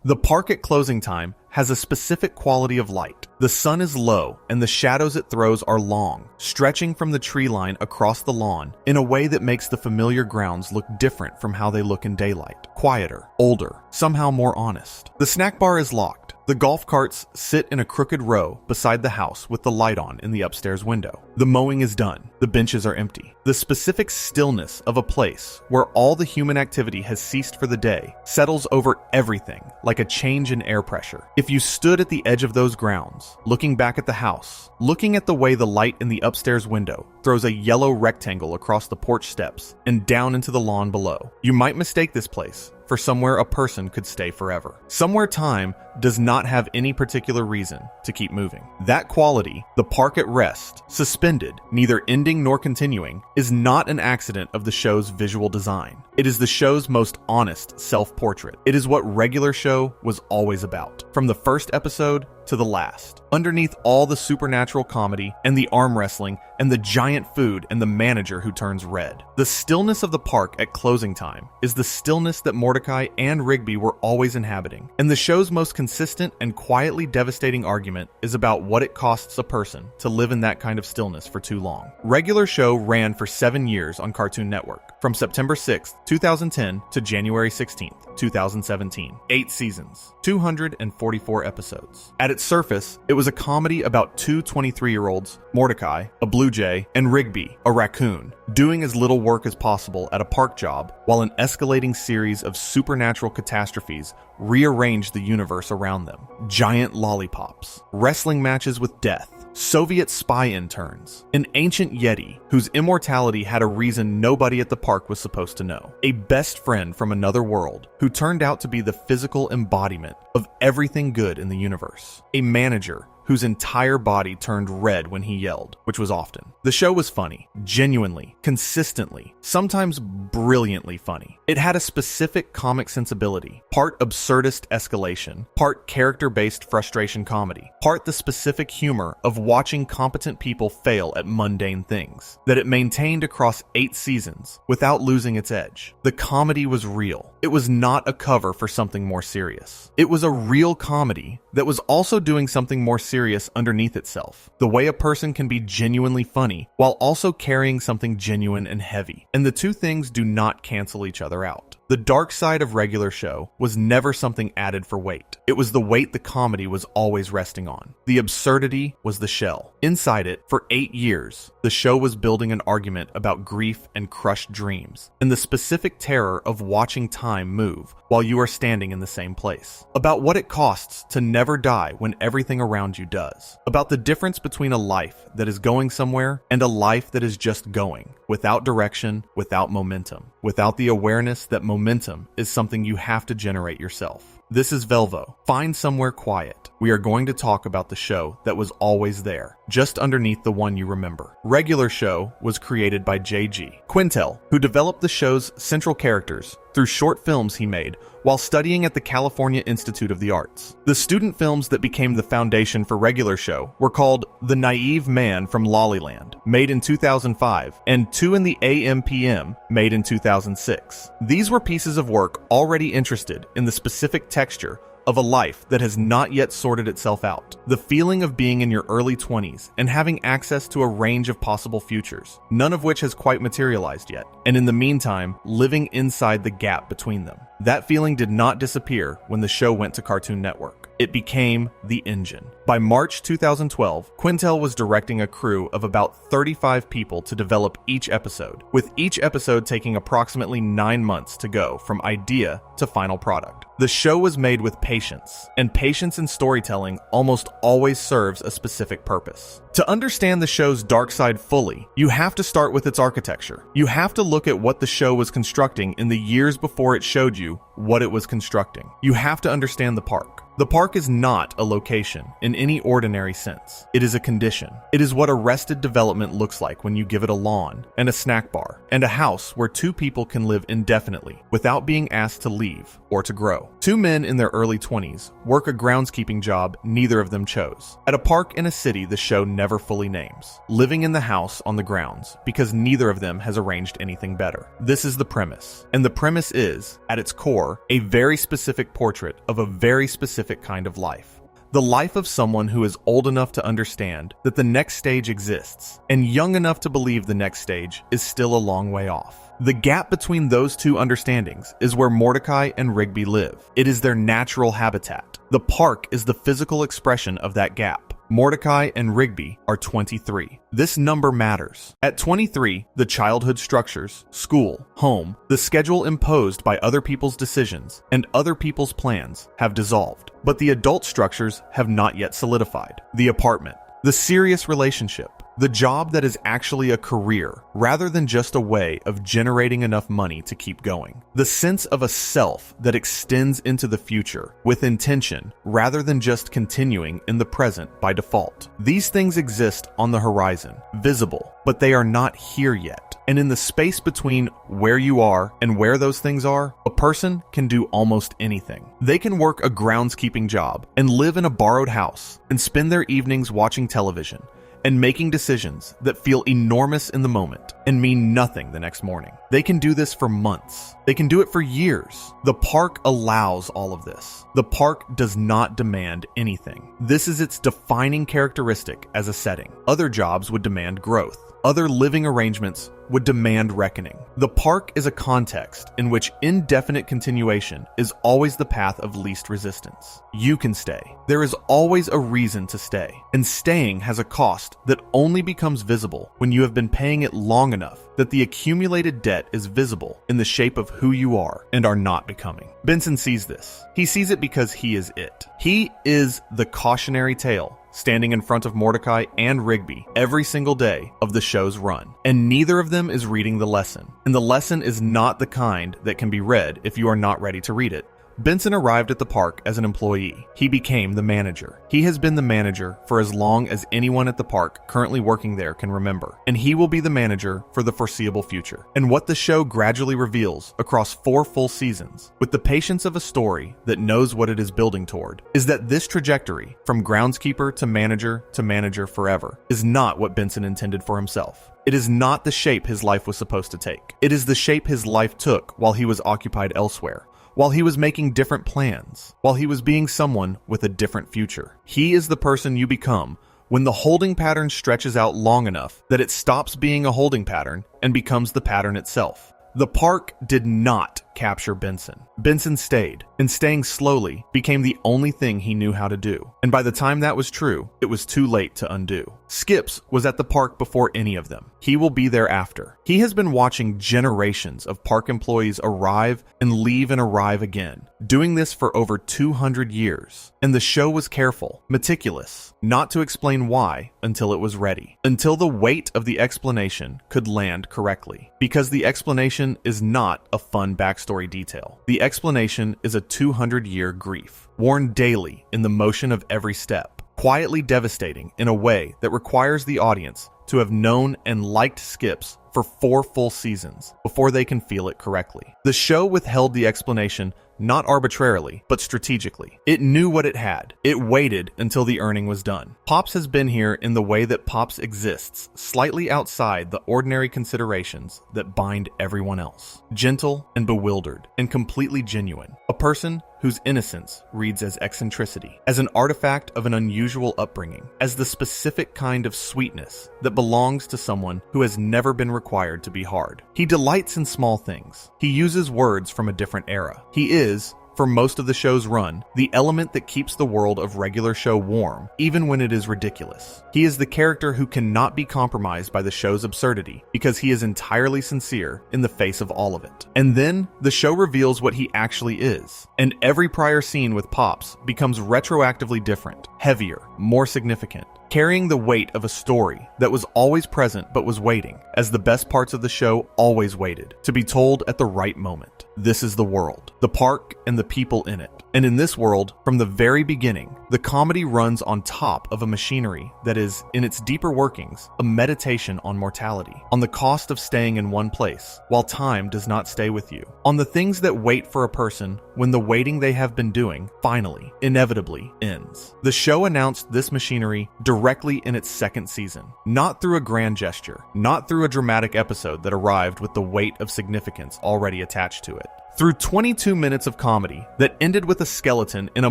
The park at closing time has a specific quality of light. The sun is low and the shadows it throws are long, stretching from the tree line across the lawn in a way that makes the familiar grounds look different from how they look in daylight. Quieter, older, somehow more honest. The snack bar is locked. The golf carts sit in a crooked row beside the house with the light on in the upstairs window. The mowing is done. The benches are empty. The specific stillness of a place where all the human activity has ceased for the day settles over everything like a change in air pressure. If you stood at the edge of those grounds, looking back at the house, looking at the way the light in the upstairs window throws a yellow rectangle across the porch steps and down into the lawn below, you might mistake this place for somewhere a person could stay forever. Somewhere time does not have any particular reason to keep moving. That quality, the park at rest, suspended, neither ending nor continuing, is not an accident of the show's visual design. It is the show's most honest self-portrait. It is what Regular Show was always about, from the first episode to the last. Underneath all the supernatural comedy and the arm wrestling and the giant food and the manager who turns red, the stillness of the park at closing time is the stillness that Mordecai and Rigby were always inhabiting. And the show's most consistent and quietly devastating argument is about what it costs a person to live in that kind of stillness for too long. Regular Show ran for 7 years on Cartoon Network, from September 6th, 2010 to January 16th, 2017. 8 seasons, 244 episodes. At its surface, it was a comedy about two 23-year-olds, Mordecai, a blue jay, and Rigby, a raccoon, doing as little work as possible at a park job while an escalating series of supernatural catastrophes rearranged the universe around them. Giant lollipops, wrestling matches with death, Soviet spy interns, an ancient yeti whose immortality had a reason nobody at the park was supposed to know, a best friend from another world who turned out to be the physical embodiment of everything good in the universe, a manager whose entire body turned red when he yelled, which was often. The show was funny, genuinely, consistently, sometimes brilliantly funny. It had a specific comic sensibility, part absurdist escalation, part character-based frustration comedy, part the specific humor of watching competent people fail at mundane things, that it maintained across 8 seasons without losing its edge. The comedy was real. It was not a cover for something more serious. It was a real comedy that was also doing something more serious underneath itself. The way a person can be genuinely funny while also carrying something genuine and heavy. And the two things do not cancel each other out. The dark side of Regular Show was never something added for weight. It was the weight the comedy was always resting on. The absurdity was the shell. Inside it, for 8 years, the show was building an argument about grief and crushed dreams, and the specific terror of watching time move while you are standing in the same place. About what it costs to never die when everything around you does. About the difference between a life that is going somewhere and a life that is just going, without direction, without momentum, without the awareness that momentum is something you have to generate yourself. This is Velvo. Find somewhere quiet. We are going to talk about the show that was always there, just underneath the one you remember. Regular Show was created by J.G. Quintel, who developed the show's central characters through short films he made while studying at the California Institute of the Arts. The student films that became the foundation for Regular Show were called The Naive Man from Lollyland, made in 2005, and 2 in the AM/PM, made in 2006. These were pieces of work already interested in the specific texture of a life that has not yet sorted itself out. The feeling of being in your early 20s and having access to a range of possible futures, none of which has quite materialized yet, and in the meantime, living inside the gap between them. That feeling did not disappear when the show went to Cartoon Network. It became the engine. By March 2012, Quintel was directing a crew of about 35 people to develop each episode, with each episode taking approximately 9 months to go from idea to final product. The show was made with patience, and patience in storytelling almost always serves a specific purpose. To understand the show's dark side fully, you have to start with its architecture. You have to look at what the show was constructing in the years before it showed you what it was constructing. You have to understand the park. The park is not a location in any ordinary sense. It is a condition. It is what arrested development looks like when you give it a lawn and a snack bar and a house where two people can live indefinitely without being asked to leave or to grow. Two men in their early 20s work a groundskeeping job neither of them chose, at a park in a city the show never fully names, living in the house on the grounds because neither of them has arranged anything better. This is the premise, and the premise is, at its core, a very specific portrait of a very specific kind of life. The life of someone who is old enough to understand that the next stage exists, and young enough to believe the next stage is still a long way off. The gap between those two understandings is where Mordecai and Rigby live. It is their natural habitat. The park is the physical expression of that gap. Mordecai and Rigby are 23. This number matters. At 23, the childhood structures, school, home, the schedule imposed by other people's decisions, and other people's plans have dissolved. But the adult structures have not yet solidified. The apartment, the serious relationship, the job that is actually a career rather than just a way of generating enough money to keep going. The sense of a self that extends into the future with intention rather than just continuing in the present by default. These things exist on the horizon, visible, but they are not here yet. And in the space between where you are and where those things are, a person can do almost anything. They can work a groundskeeping job and live in a borrowed house and spend their evenings watching television and making decisions that feel enormous in the moment and mean nothing the next morning. They can do this for months. They can do it for years. The park allows all of this. The park does not demand anything. This is its defining characteristic as a setting. Other jobs would demand growth. Other living arrangements would demand reckoning. The park is a context in which indefinite continuation is always the path of least resistance. You can stay. There is always a reason to stay, and staying has a cost that only becomes visible when you have been paying it long enough that the accumulated debt is visible in the shape of who you are and are not becoming. Benson sees this. He sees it because he is it. He is the cautionary tale standing in front of Mordecai and Rigby every single day of the show's run. And neither of them is reading the lesson. And the lesson is not the kind that can be read if you are not ready to read it. Benson arrived at the park as an employee. He became the manager. He has been the manager for as long as anyone at the park currently working there can remember, and he will be the manager for the foreseeable future. And what the show gradually reveals across 4 full seasons, with the patience of a story that knows what it is building toward, is that this trajectory, from groundskeeper to manager forever, is not what Benson intended for himself. It is not the shape his life was supposed to take. It is the shape his life took while he was occupied elsewhere, while he was making different plans, while he was being someone with a different future. He is the person you become when the holding pattern stretches out long enough that it stops being a holding pattern and becomes the pattern itself. The park did not capture Benson. Benson stayed, and staying slowly became the only thing he knew how to do. And by the time that was true, it was too late to undo. Skips was at the park before any of them. He will be there after. He has been watching generations of park employees arrive and leave and arrive again, doing this for over 200 years. And the show was careful, meticulous, not to explain why until it was ready, until the weight of the explanation could land correctly. Because the explanation is not a fun backstory detail. The explanation is a 200-year grief, worn daily in the motion of every step, quietly devastating in a way that requires the audience to have known and liked Skips for 4 full seasons before they can feel it correctly. The show withheld the explanation not arbitrarily, but strategically. It knew what it had. It waited until the earning was done. Pops has been here in the way that Pops exists, slightly outside the ordinary considerations that bind everyone else. Gentle and bewildered, and completely genuine. A person whose innocence reads as eccentricity, as an artifact of an unusual upbringing, as the specific kind of sweetness that belongs to someone who has never been required to be hard. He delights in small things. He uses words from a different era. He is, for most of the show's run, the element that keeps the world of regular show warm, even when it is ridiculous. He is the character who cannot be compromised by the show's absurdity, because he is entirely sincere in the face of all of it. And then, the show reveals what he actually is. and every prior scene with Pops becomes retroactively different, heavier, more significant, carrying the weight of a story that was always present but was waiting, as the best parts of the show always waited, to be told at the right moment. This is the world, the park, and the people in it. And in this world, from the very beginning, the comedy runs on top of a machinery that is, in its deeper workings, a meditation on mortality, on the cost of staying in one place, while time does not stay with you, on the things that wait for a person when the waiting they have been doing finally, inevitably, ends. The show announced this machinery directly in its second season, not through a grand gesture, not through a dramatic episode that arrived with the weight of significance already attached to it. Through 22 minutes of comedy that ended with a skeleton in a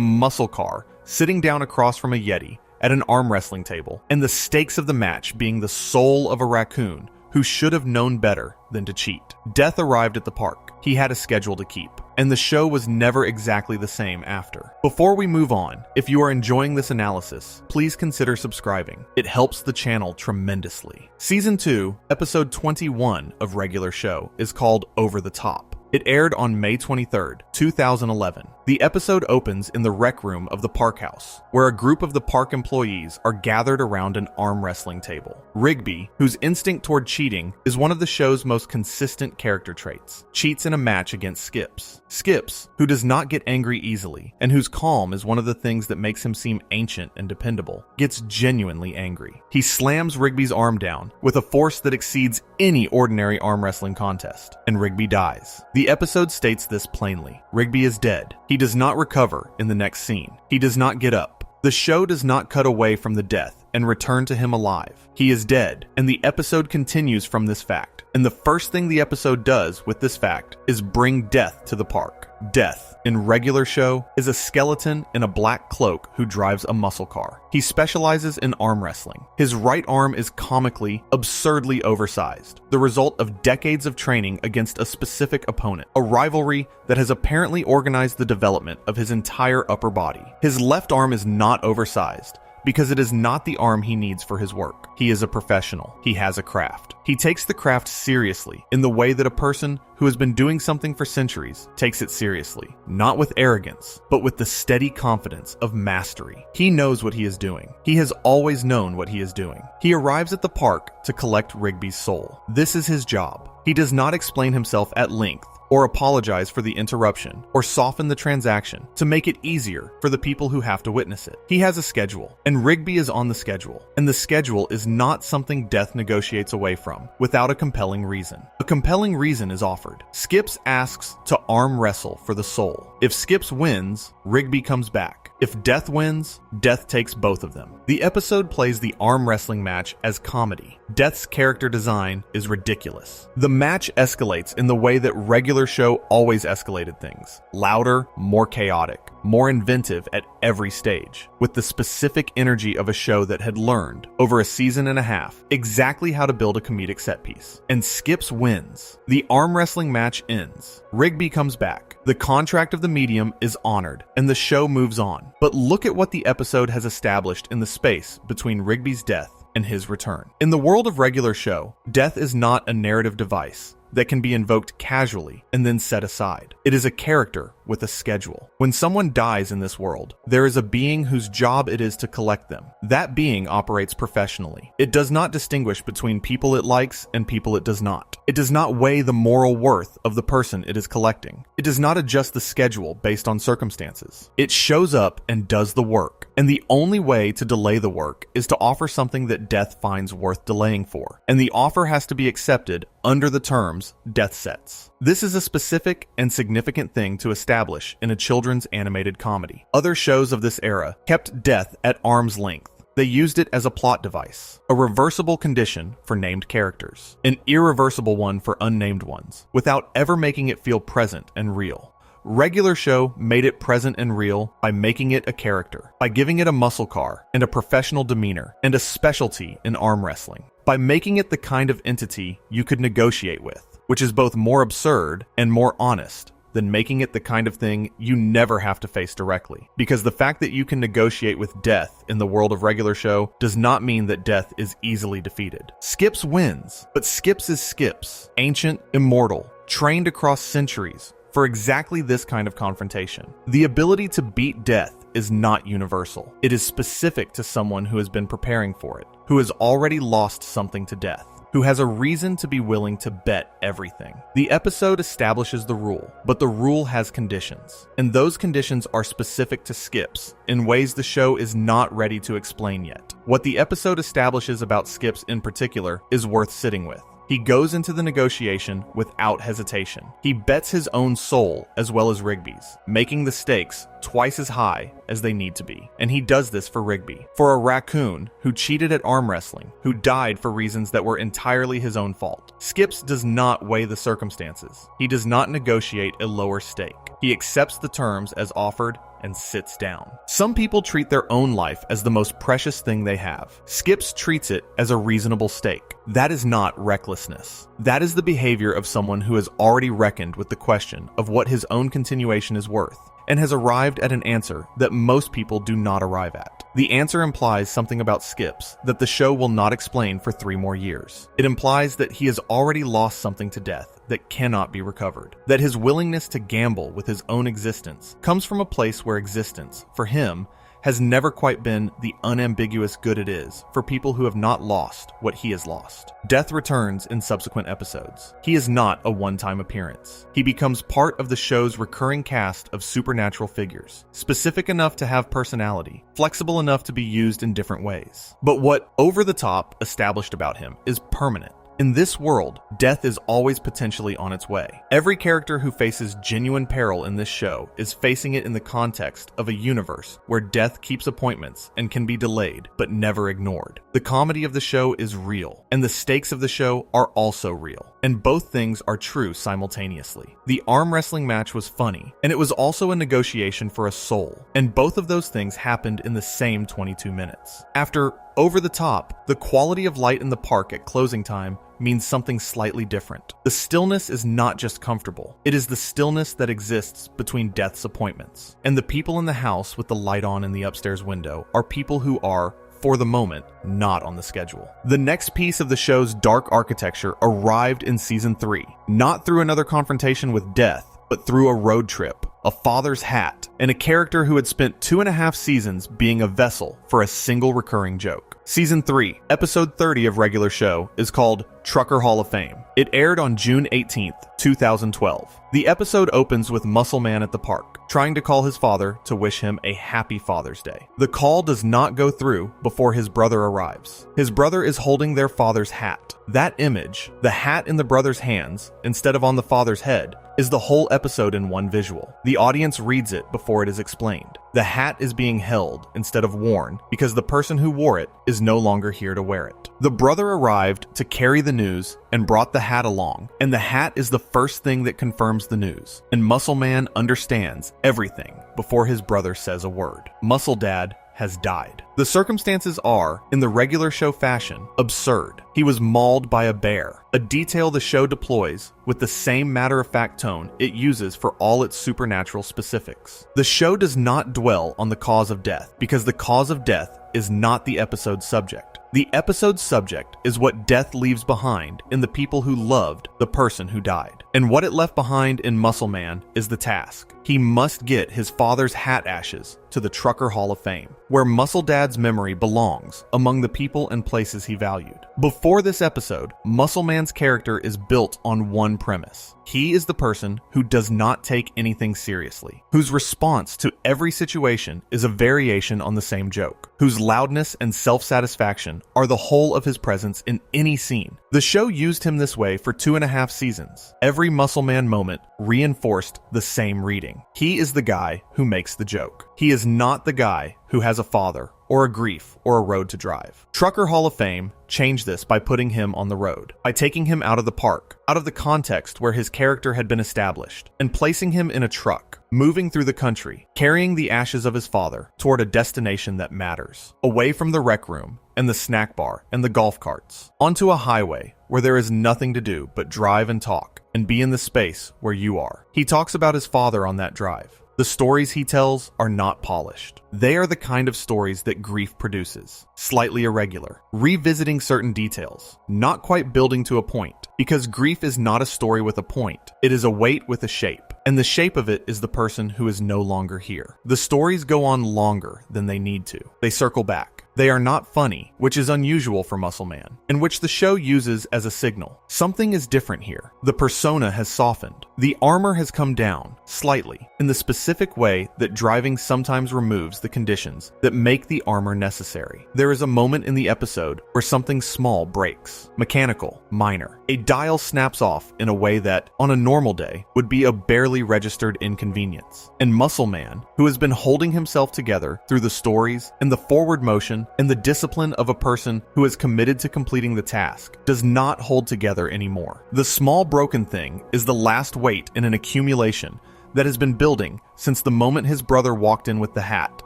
muscle car sitting down across from a Yeti at an arm wrestling table, and the stakes of the match being the soul of a raccoon who should have known better than to cheat. Death arrived at the park. He had a schedule to keep, and the show was never exactly the same after. Before we move on, if you are enjoying this analysis, please consider subscribing. It helps the channel tremendously. Season 2, episode 21 of Regular Show is called Over the Top. It aired on May 23rd, 2011. The episode opens in the rec room of the park house, where a group of the park employees are gathered around an arm wrestling table. Rigby, whose instinct toward cheating is one of the show's most consistent character traits, cheats in a match against Skips. Skips, who does not get angry easily, and whose calm is one of the things that makes him seem ancient and dependable, gets genuinely angry. He slams Rigby's arm down with a force that exceeds any ordinary arm wrestling contest, and Rigby dies. The episode states this plainly. Rigby is dead. He does not recover in the next scene. He does not get up. The show does not cut away from the death and return to him alive. He is dead, and the episode continues from this fact. And the first thing the episode does with this fact is bring death to the park. Death, in Regular Show, is a skeleton in a black cloak who drives a muscle car. He specializes in arm wrestling. His right arm is comically, absurdly oversized, the result of decades of training against a specific opponent, a rivalry that has apparently organized the development of his entire upper body. His left arm is not oversized, because it is not the arm he needs for his work. He is a professional. He has a craft. He takes the craft seriously in the way that a person who has been doing something for centuries takes it seriously, not with arrogance, but with the steady confidence of mastery. He knows what he is doing. He has always known what he is doing. He arrives at the park to collect Rigby's soul. This is his job. He does not explain himself at length or apologize for the interruption, or soften the transaction to make it easier for the people who have to witness it. He has a schedule, and Rigby is on the schedule, and the schedule is not something Death negotiates away from without a compelling reason. A compelling reason is offered. Skips asks to arm wrestle for the soul. If Skips wins, Rigby comes back. If Death wins, Death takes both of them. The episode plays the arm wrestling match as comedy. Death's character design is ridiculous. The match escalates in the way that Regular Show always escalated things. Louder, more chaotic, more inventive at every stage, with the specific energy of a show that had learned, over a season and a half, exactly how to build a comedic set piece. And Skips wins. The arm wrestling match ends. Rigby comes back. The contract of the medium is honored, and the show moves on. But look at what the episode has established in the space between Rigby's death and his return. In the world of Regular Show, death is not a narrative device that can be invoked casually and then set aside. It is a character with a schedule. When someone dies in this world, there is a being whose job it is to collect them. That being operates professionally. It does not distinguish between people it likes and people it does not. It does not weigh the moral worth of the person it is collecting. It does not adjust the schedule based on circumstances. It shows up and does the work. And the only way to delay the work is to offer something that Death finds worth delaying for. And the offer has to be accepted under the terms Death sets. This is a specific and significant thing to establish in a children's animated comedy. Other shows of this era kept death at arm's length. They used it as a plot device, a reversible condition for named characters, an irreversible one for unnamed ones, without ever making it feel present and real. Regular Show made it present and real by making it a character, by giving it a muscle car and a professional demeanor and a specialty in arm wrestling, by making it the kind of entity you could negotiate with, which is both more absurd and more honest than making it the kind of thing you never have to face directly. Because the fact that you can negotiate with death in the world of Regular Show does not mean that death is easily defeated. Skips wins, but Skips is Skips, ancient, immortal, trained across centuries, for exactly this kind of confrontation. The ability to beat death is not universal. It is specific to someone who has been preparing for it, who has already lost something to death, who has a reason to be willing to bet everything. The episode establishes the rule, but the rule has conditions, and those conditions are specific to Skips in ways the show is not ready to explain yet. What the episode establishes about Skips in particular is worth sitting with. He goes into the negotiation without hesitation. He bets his own soul as well as Rigby's, making the stakes twice as high as they need to be. And he does this for Rigby, for a raccoon who cheated at arm wrestling, who died for reasons that were entirely his own fault. Skips does not weigh the circumstances. He does not negotiate a lower stake. He accepts the terms as offered and sits down. Some people treat their own life as the most precious thing they have. Skips treats it as a reasonable stake. That is not recklessness. That is the behavior of someone who has already reckoned with the question of what his own continuation is worth, and has arrived at an answer that most people do not arrive at. The answer implies something about Skips that the show will not explain for 3 more years. It implies that he has already lost something to death that cannot be recovered, that his willingness to gamble with his own existence comes from a place where existence, for him, has never quite been the unambiguous good it is for people who have not lost what he has lost. Death returns in subsequent episodes. He is not a one-time appearance. He becomes part of the show's recurring cast of supernatural figures, specific enough to have personality, flexible enough to be used in different ways. But what over-the-top established about him is permanent. In this world, death is always potentially on its way. Every character who faces genuine peril in this show is facing it in the context of a universe where death keeps appointments and can be delayed, but never ignored. The comedy of the show is real, and the stakes of the show are also real, and both things are true simultaneously. The arm wrestling match was funny, and it was also a negotiation for a soul, and both of those things happened in the same 22 minutes. After over the top, the quality of light in the park at closing time means something slightly different. The stillness is not just comfortable. It is the stillness that exists between death's appointments. And the people in the house with the light on in the upstairs window are people who are, for the moment, not on the schedule. The next piece of the show's dark architecture arrived in season 3, not through another confrontation with death, but through a road trip, a father's hat, and a character who had spent 2.5 seasons being a vessel for a single recurring joke. Season 3, episode 30 of regular show, is called Trucker Hall of Fame. It aired on June 18th, 2012. The episode opens with Muscle Man at the park, trying to call his father to wish him a happy Father's Day. The call does not go through before his brother arrives. His brother is holding their father's hat. That image, the hat in the brother's hands, instead of on the father's head, is the whole episode in one visual. The audience reads it before it is explained. The hat is being held instead of worn because the person who wore it is no longer here to wear it. The brother arrived to carry the news and brought the hat along, and the hat is the first thing that confirms the news. And Muscle Man understands everything before his brother says a word. Muscle Dad has died. The circumstances are, in the regular show fashion, absurd. He was mauled by a bear, a detail the show deploys with the same matter-of-fact tone it uses for all its supernatural specifics. The show does not dwell on the cause of death, because the cause of death is not the episode's subject. The episode's subject is what death leaves behind in the people who loved the person who died. And what it left behind in Muscle Man is the task. He must get his father's hat ashes to the Trucker Hall of Fame, where Muscle Dad's memory belongs among the people and places he valued. Before this episode, Muscle Man's character is built on one premise. He is the person who does not take anything seriously, whose response to every situation is a variation on the same joke, whose loudness and self-satisfaction are the whole of his presence in any scene. The show used him this way for 2.5 seasons. Every Muscle Man moment reinforced the same reading. He is the guy who makes the joke. He is not the guy who has a father or a grief or a road to drive. Trucker Hall of Fame changed this by putting him on the road, by taking him out of the park, out of the context where his character had been established, and placing him in a truck, moving through the country, carrying the ashes of his father toward a destination that matters, away from the rec room and the snack bar and the golf carts, onto a highway where there is nothing to do but drive and talk and be in the space where you are. He talks about his father on that drive, The stories he tells are not polished. They are the kind of stories that grief produces. Slightly irregular, revisiting certain details, not quite building to a point, because grief is not a story with a point. It is a weight with a shape. And the shape of it is the person who is no longer here. The stories go on longer than they need to. They circle back. They are not funny, which is unusual for Muscle Man, and which the show uses as a signal. Something is different here. The persona has softened. The armor has come down, slightly, in the specific way that driving sometimes removes the conditions that make the armor necessary. There is a moment in the episode where something small breaks. Mechanical, minor. A dial snaps off in a way that, on a normal day, would be a barely registered inconvenience. And Muscle Man, who has been holding himself together through the stories and the forward motion and the discipline of a person who is committed to completing the task, does not hold together anymore. The small broken thing is the last weight in an accumulation that has been building since the moment his brother walked in with the hat,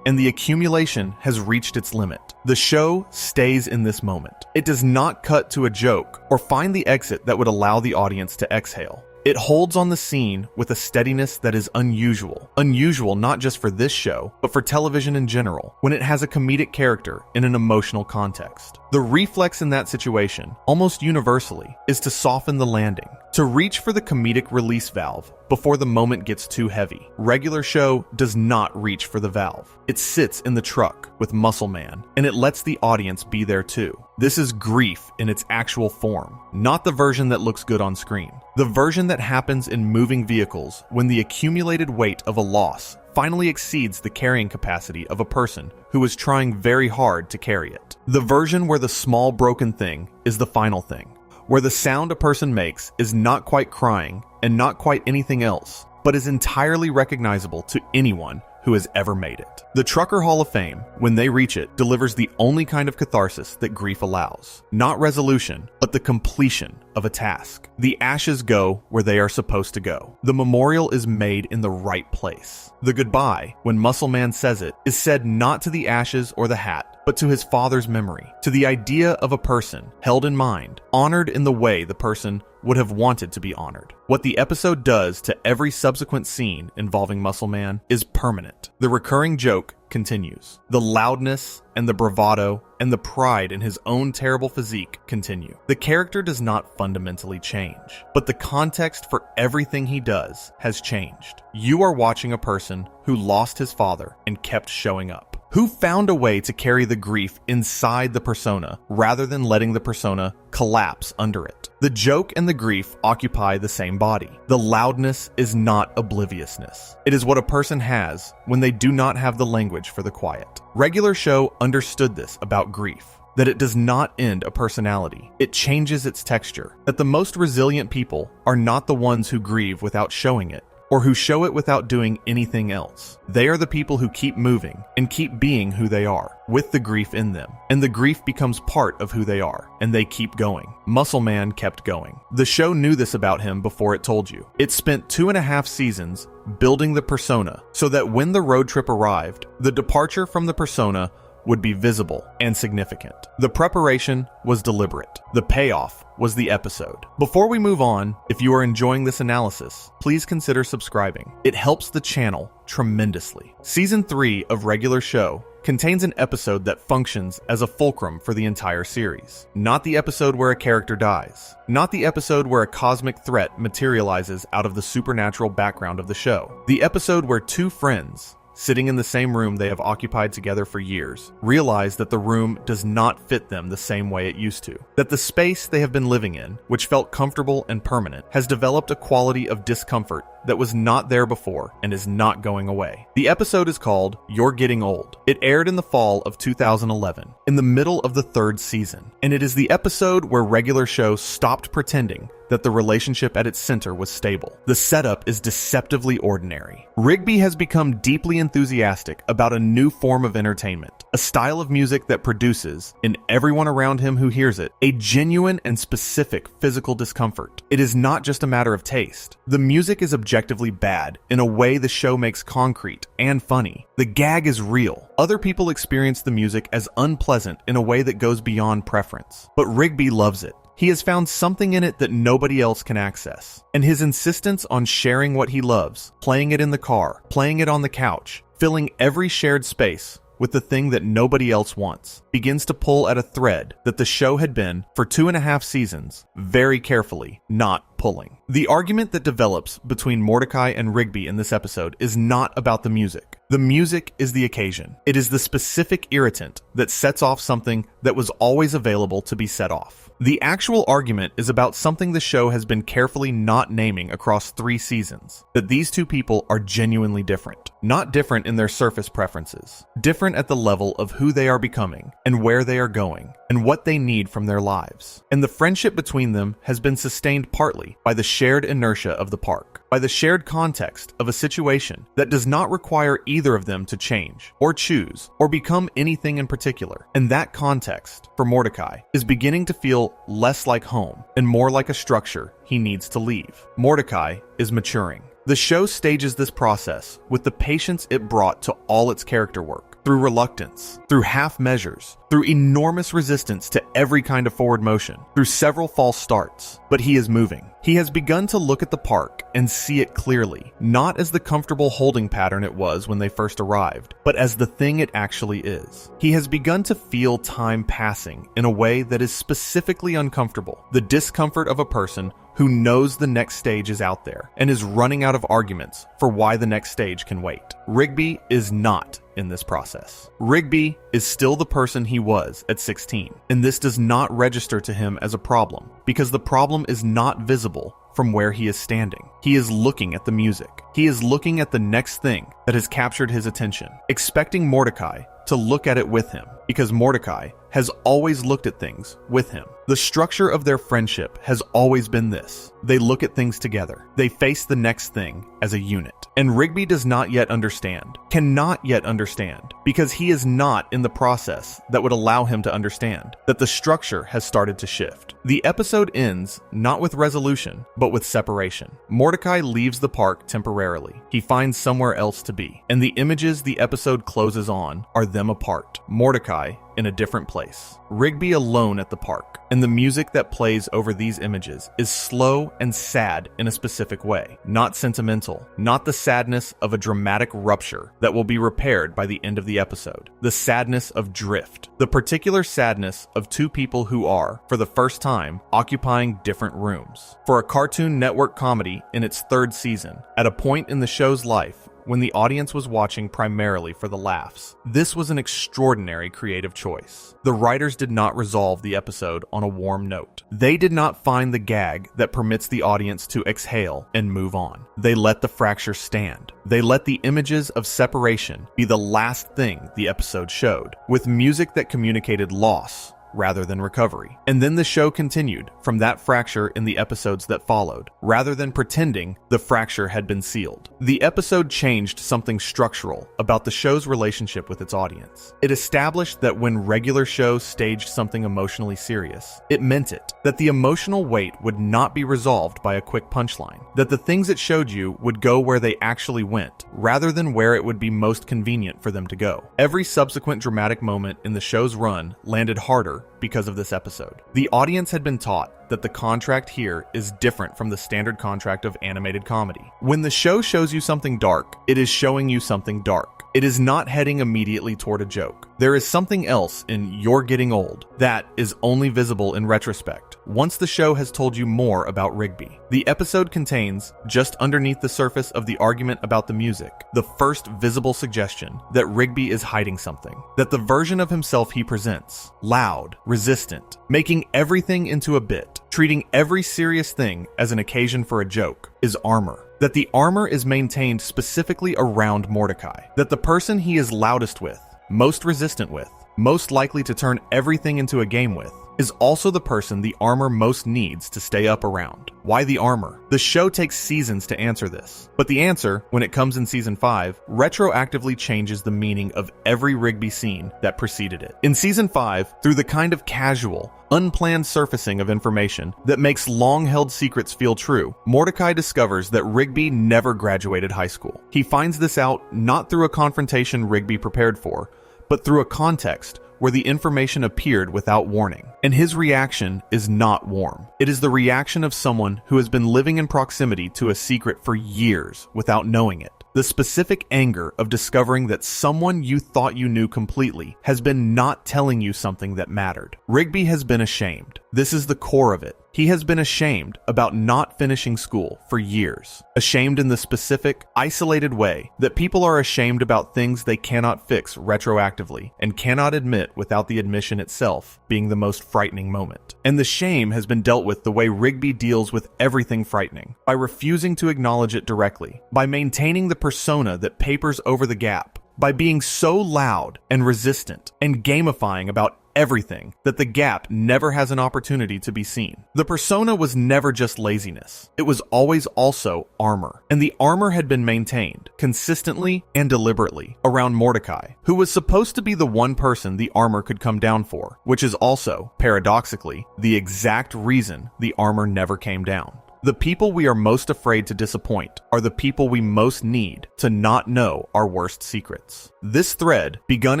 and the accumulation has reached its limit. The show stays in this moment. It does not cut to a joke or find the exit that would allow the audience to exhale. It holds on the scene with a steadiness that is unusual. Unusual not just for this show, but for television in general, when it has a comedic character in an emotional context. The reflex in that situation, almost universally, is to soften the landing, to reach for the comedic release valve before the moment gets too heavy. Regular show does not reach for the valve. It sits in the truck with Muscle Man, and it lets the audience be there too. This is grief in its actual form, not the version that looks good on screen. The version that happens in moving vehicles when the accumulated weight of a loss finally exceeds the carrying capacity of a person who is trying very hard to carry it. The version where the small broken thing is the final thing, where the sound a person makes is not quite crying and not quite anything else, but is entirely recognizable to anyone who has ever made it. The Trucker Hall of Fame, when they reach it, delivers the only kind of catharsis that grief allows. Not resolution, but the completion of a task. The ashes go where they are supposed to go. The memorial is made in the right place. The goodbye, when Muscle Man says it, is said not to the ashes or the hat, but to his father's memory, to the idea of a person held in mind, honored in the way the person would have wanted to be honored. What the episode does to every subsequent scene involving Muscle Man is permanent. The recurring joke continues. The loudness and the bravado and the pride in his own terrible physique continue. The character does not fundamentally change, but the context for everything he does has changed. You are watching a person who lost his father and kept showing up, who found a way to carry the grief inside the persona rather than letting the persona collapse under it. The joke and the grief occupy the same body. The loudness is not obliviousness. It is what a person has when they do not have the language for the quiet. Regular show understood this about grief, that it does not end a personality. It changes its texture. That the most resilient people are not the ones who grieve without showing it, or who show it without doing anything else. They are the people who keep moving and keep being who they are, with the grief in them. And the grief becomes part of who they are, and they keep going. Muscle Man kept going. The show knew this about him before it told you. It spent 2.5 seasons building the persona, so that when the road trip arrived, the departure from the persona would be visible and significant. The preparation was deliberate. The payoff was the episode. Before we move on, if you are enjoying this analysis, please consider subscribing. It helps the channel tremendously. Season 3 of Regular Show contains an episode that functions as a fulcrum for the entire series. Not the episode where a character dies. Not the episode where a cosmic threat materializes out of the supernatural background of the show. The episode where two friends, sitting in the same room they have occupied together for years, realize that the room does not fit them the same way it used to. That the space they have been living in, which felt comfortable and permanent, has developed a quality of discomfort that was not there before and is not going away. The episode is called You're Getting Old. It aired in the fall of 2011, in the middle of the 3rd season, and it is the episode where Regular Show stopped pretending that the relationship at its center was stable. The setup is deceptively ordinary. Rigby has become deeply enthusiastic about a new form of entertainment, a style of music that produces, in everyone around him who hears it, a genuine and specific physical discomfort. It is not just a matter of taste. The music is objectively bad in a way the show makes concrete and funny. The gag is real. Other people experience the music as unpleasant in a way that goes beyond preference. But Rigby loves it. He has found something in it that nobody else can access. And his insistence on sharing what he loves, playing it in the car, playing it on the couch, filling every shared space with the thing that nobody else wants, begins to pull at a thread that the show had been, for 2.5 seasons, very carefully not pulling. The argument that develops between Mordecai and Rigby in this episode is not about the music. The music is the occasion. It is the specific irritant that sets off something that was always available to be set off. The actual argument is about something the show has been carefully not naming across 3 seasons, that these two people are genuinely different. Not different in their surface preferences, different at the level of who they are becoming and where they are going and what they need from their lives. And the friendship between them has been sustained partly by the shared inertia of the park, by the shared context of a situation that does not require either of them to change or choose or become anything in particular. And that context, for Mordecai, is beginning to feel less like home and more like a structure he needs to leave. Mordecai is maturing. The show stages this process with the patience it brought to all its character work, through reluctance, through half measures, through enormous resistance to every kind of forward motion, through several false starts. But he is moving. He has begun to look at the park and see it clearly, not as the comfortable holding pattern it was when they first arrived, but as the thing it actually is. He has begun to feel time passing in a way that is specifically uncomfortable, the discomfort of a person who knows the next stage is out there and is running out of arguments for why the next stage can wait. Rigby is not in this process. Rigby is still the person he was at 16, and this does not register to him as a problem because the problem is not visible from where he is standing. He is looking at the music. He is looking at the next thing that has captured his attention, expecting Mordecai to look at it with him, because Mordecai has always looked at things with him. The structure of their friendship has always been this. They look at things together. They face the next thing as a unit. And Rigby does not yet understand, cannot yet understand, because he is not in the process that would allow him to understand that the structure has started to shift. The episode ends not with resolution, but with separation. Mordecai leaves the park temporarily. He finds somewhere else to be, and the images the episode closes on are them apart. Mordecai in a different place. Rigby alone at the park, and the music that plays over these images is slow and sad in a specific way. Not sentimental, not the sadness of a dramatic rupture that will be repaired by the end of the episode. The sadness of drift. The particular sadness of two people who are, for the first time, occupying different rooms. For a Cartoon Network comedy in its 3rd season, at a point in the show's life when the audience was watching primarily for the laughs, this was an extraordinary creative choice. The writers did not resolve the episode on a warm note. They did not find the gag that permits the audience to exhale and move on. They let the fracture stand. They let the images of separation be the last thing the episode showed, with music that communicated loss rather than recovery. And then the show continued from that fracture in the episodes that followed, rather than pretending the fracture had been sealed. The episode changed something structural about the show's relationship with its audience. It established that when regular shows staged something emotionally serious, it meant it, that the emotional weight would not be resolved by a quick punchline, that the things it showed you would go where they actually went, rather than where it would be most convenient for them to go. Every subsequent dramatic moment in the show's run landed harder because of this episode. The audience had been taught that the contract here is different from the standard contract of animated comedy. When the show shows you something dark, it is showing you something dark. It is not heading immediately toward a joke. There is something else in You're Getting Old that is only visible in retrospect, once the show has told you more about Rigby. The episode contains, just underneath the surface of the argument about the music, the first visible suggestion that Rigby is hiding something, that the version of himself he presents, loud, resistant, making everything into a bit, treating every serious thing as an occasion for a joke, is armor. That the armor is maintained specifically around Mordecai. That the person he is loudest with, most resistant with, most likely to turn everything into a game with, is also the person the armor most needs to stay up around. Why the armor? The show takes seasons to answer this, but the answer, when it comes in season 5, retroactively changes the meaning of every Rigby scene that preceded it. In season 5, through the kind of casual, unplanned surfacing of information that makes long-held secrets feel true, Mordecai discovers that Rigby never graduated high school. He finds this out not through a confrontation Rigby prepared for, but through a context where the information appeared without warning, and his reaction is not warm. It is the reaction of someone who has been living in proximity to a secret for years without knowing it. The specific anger of discovering that someone you thought you knew completely has been not telling you something that mattered. Rigby has been ashamed. This is the core of it. He has been ashamed about not finishing school for years. Ashamed in the specific, isolated way that people are ashamed about things they cannot fix retroactively and cannot admit without the admission itself being the most frightening moment. And the shame has been dealt with the way Rigby deals with everything frightening, by refusing to acknowledge it directly, by maintaining the persona that papers over the gap, by being so loud and resistant and gamifying about everything that the gap never has an opportunity to be seen. The persona was never just laziness. It was always also armor. And the armor had been maintained consistently and deliberately around Mordecai, who was supposed to be the one person the armor could come down for, which is also, paradoxically, the exact reason the armor never came down. The people we are most afraid to disappoint are the people we most need to not know our worst secrets. This thread, begun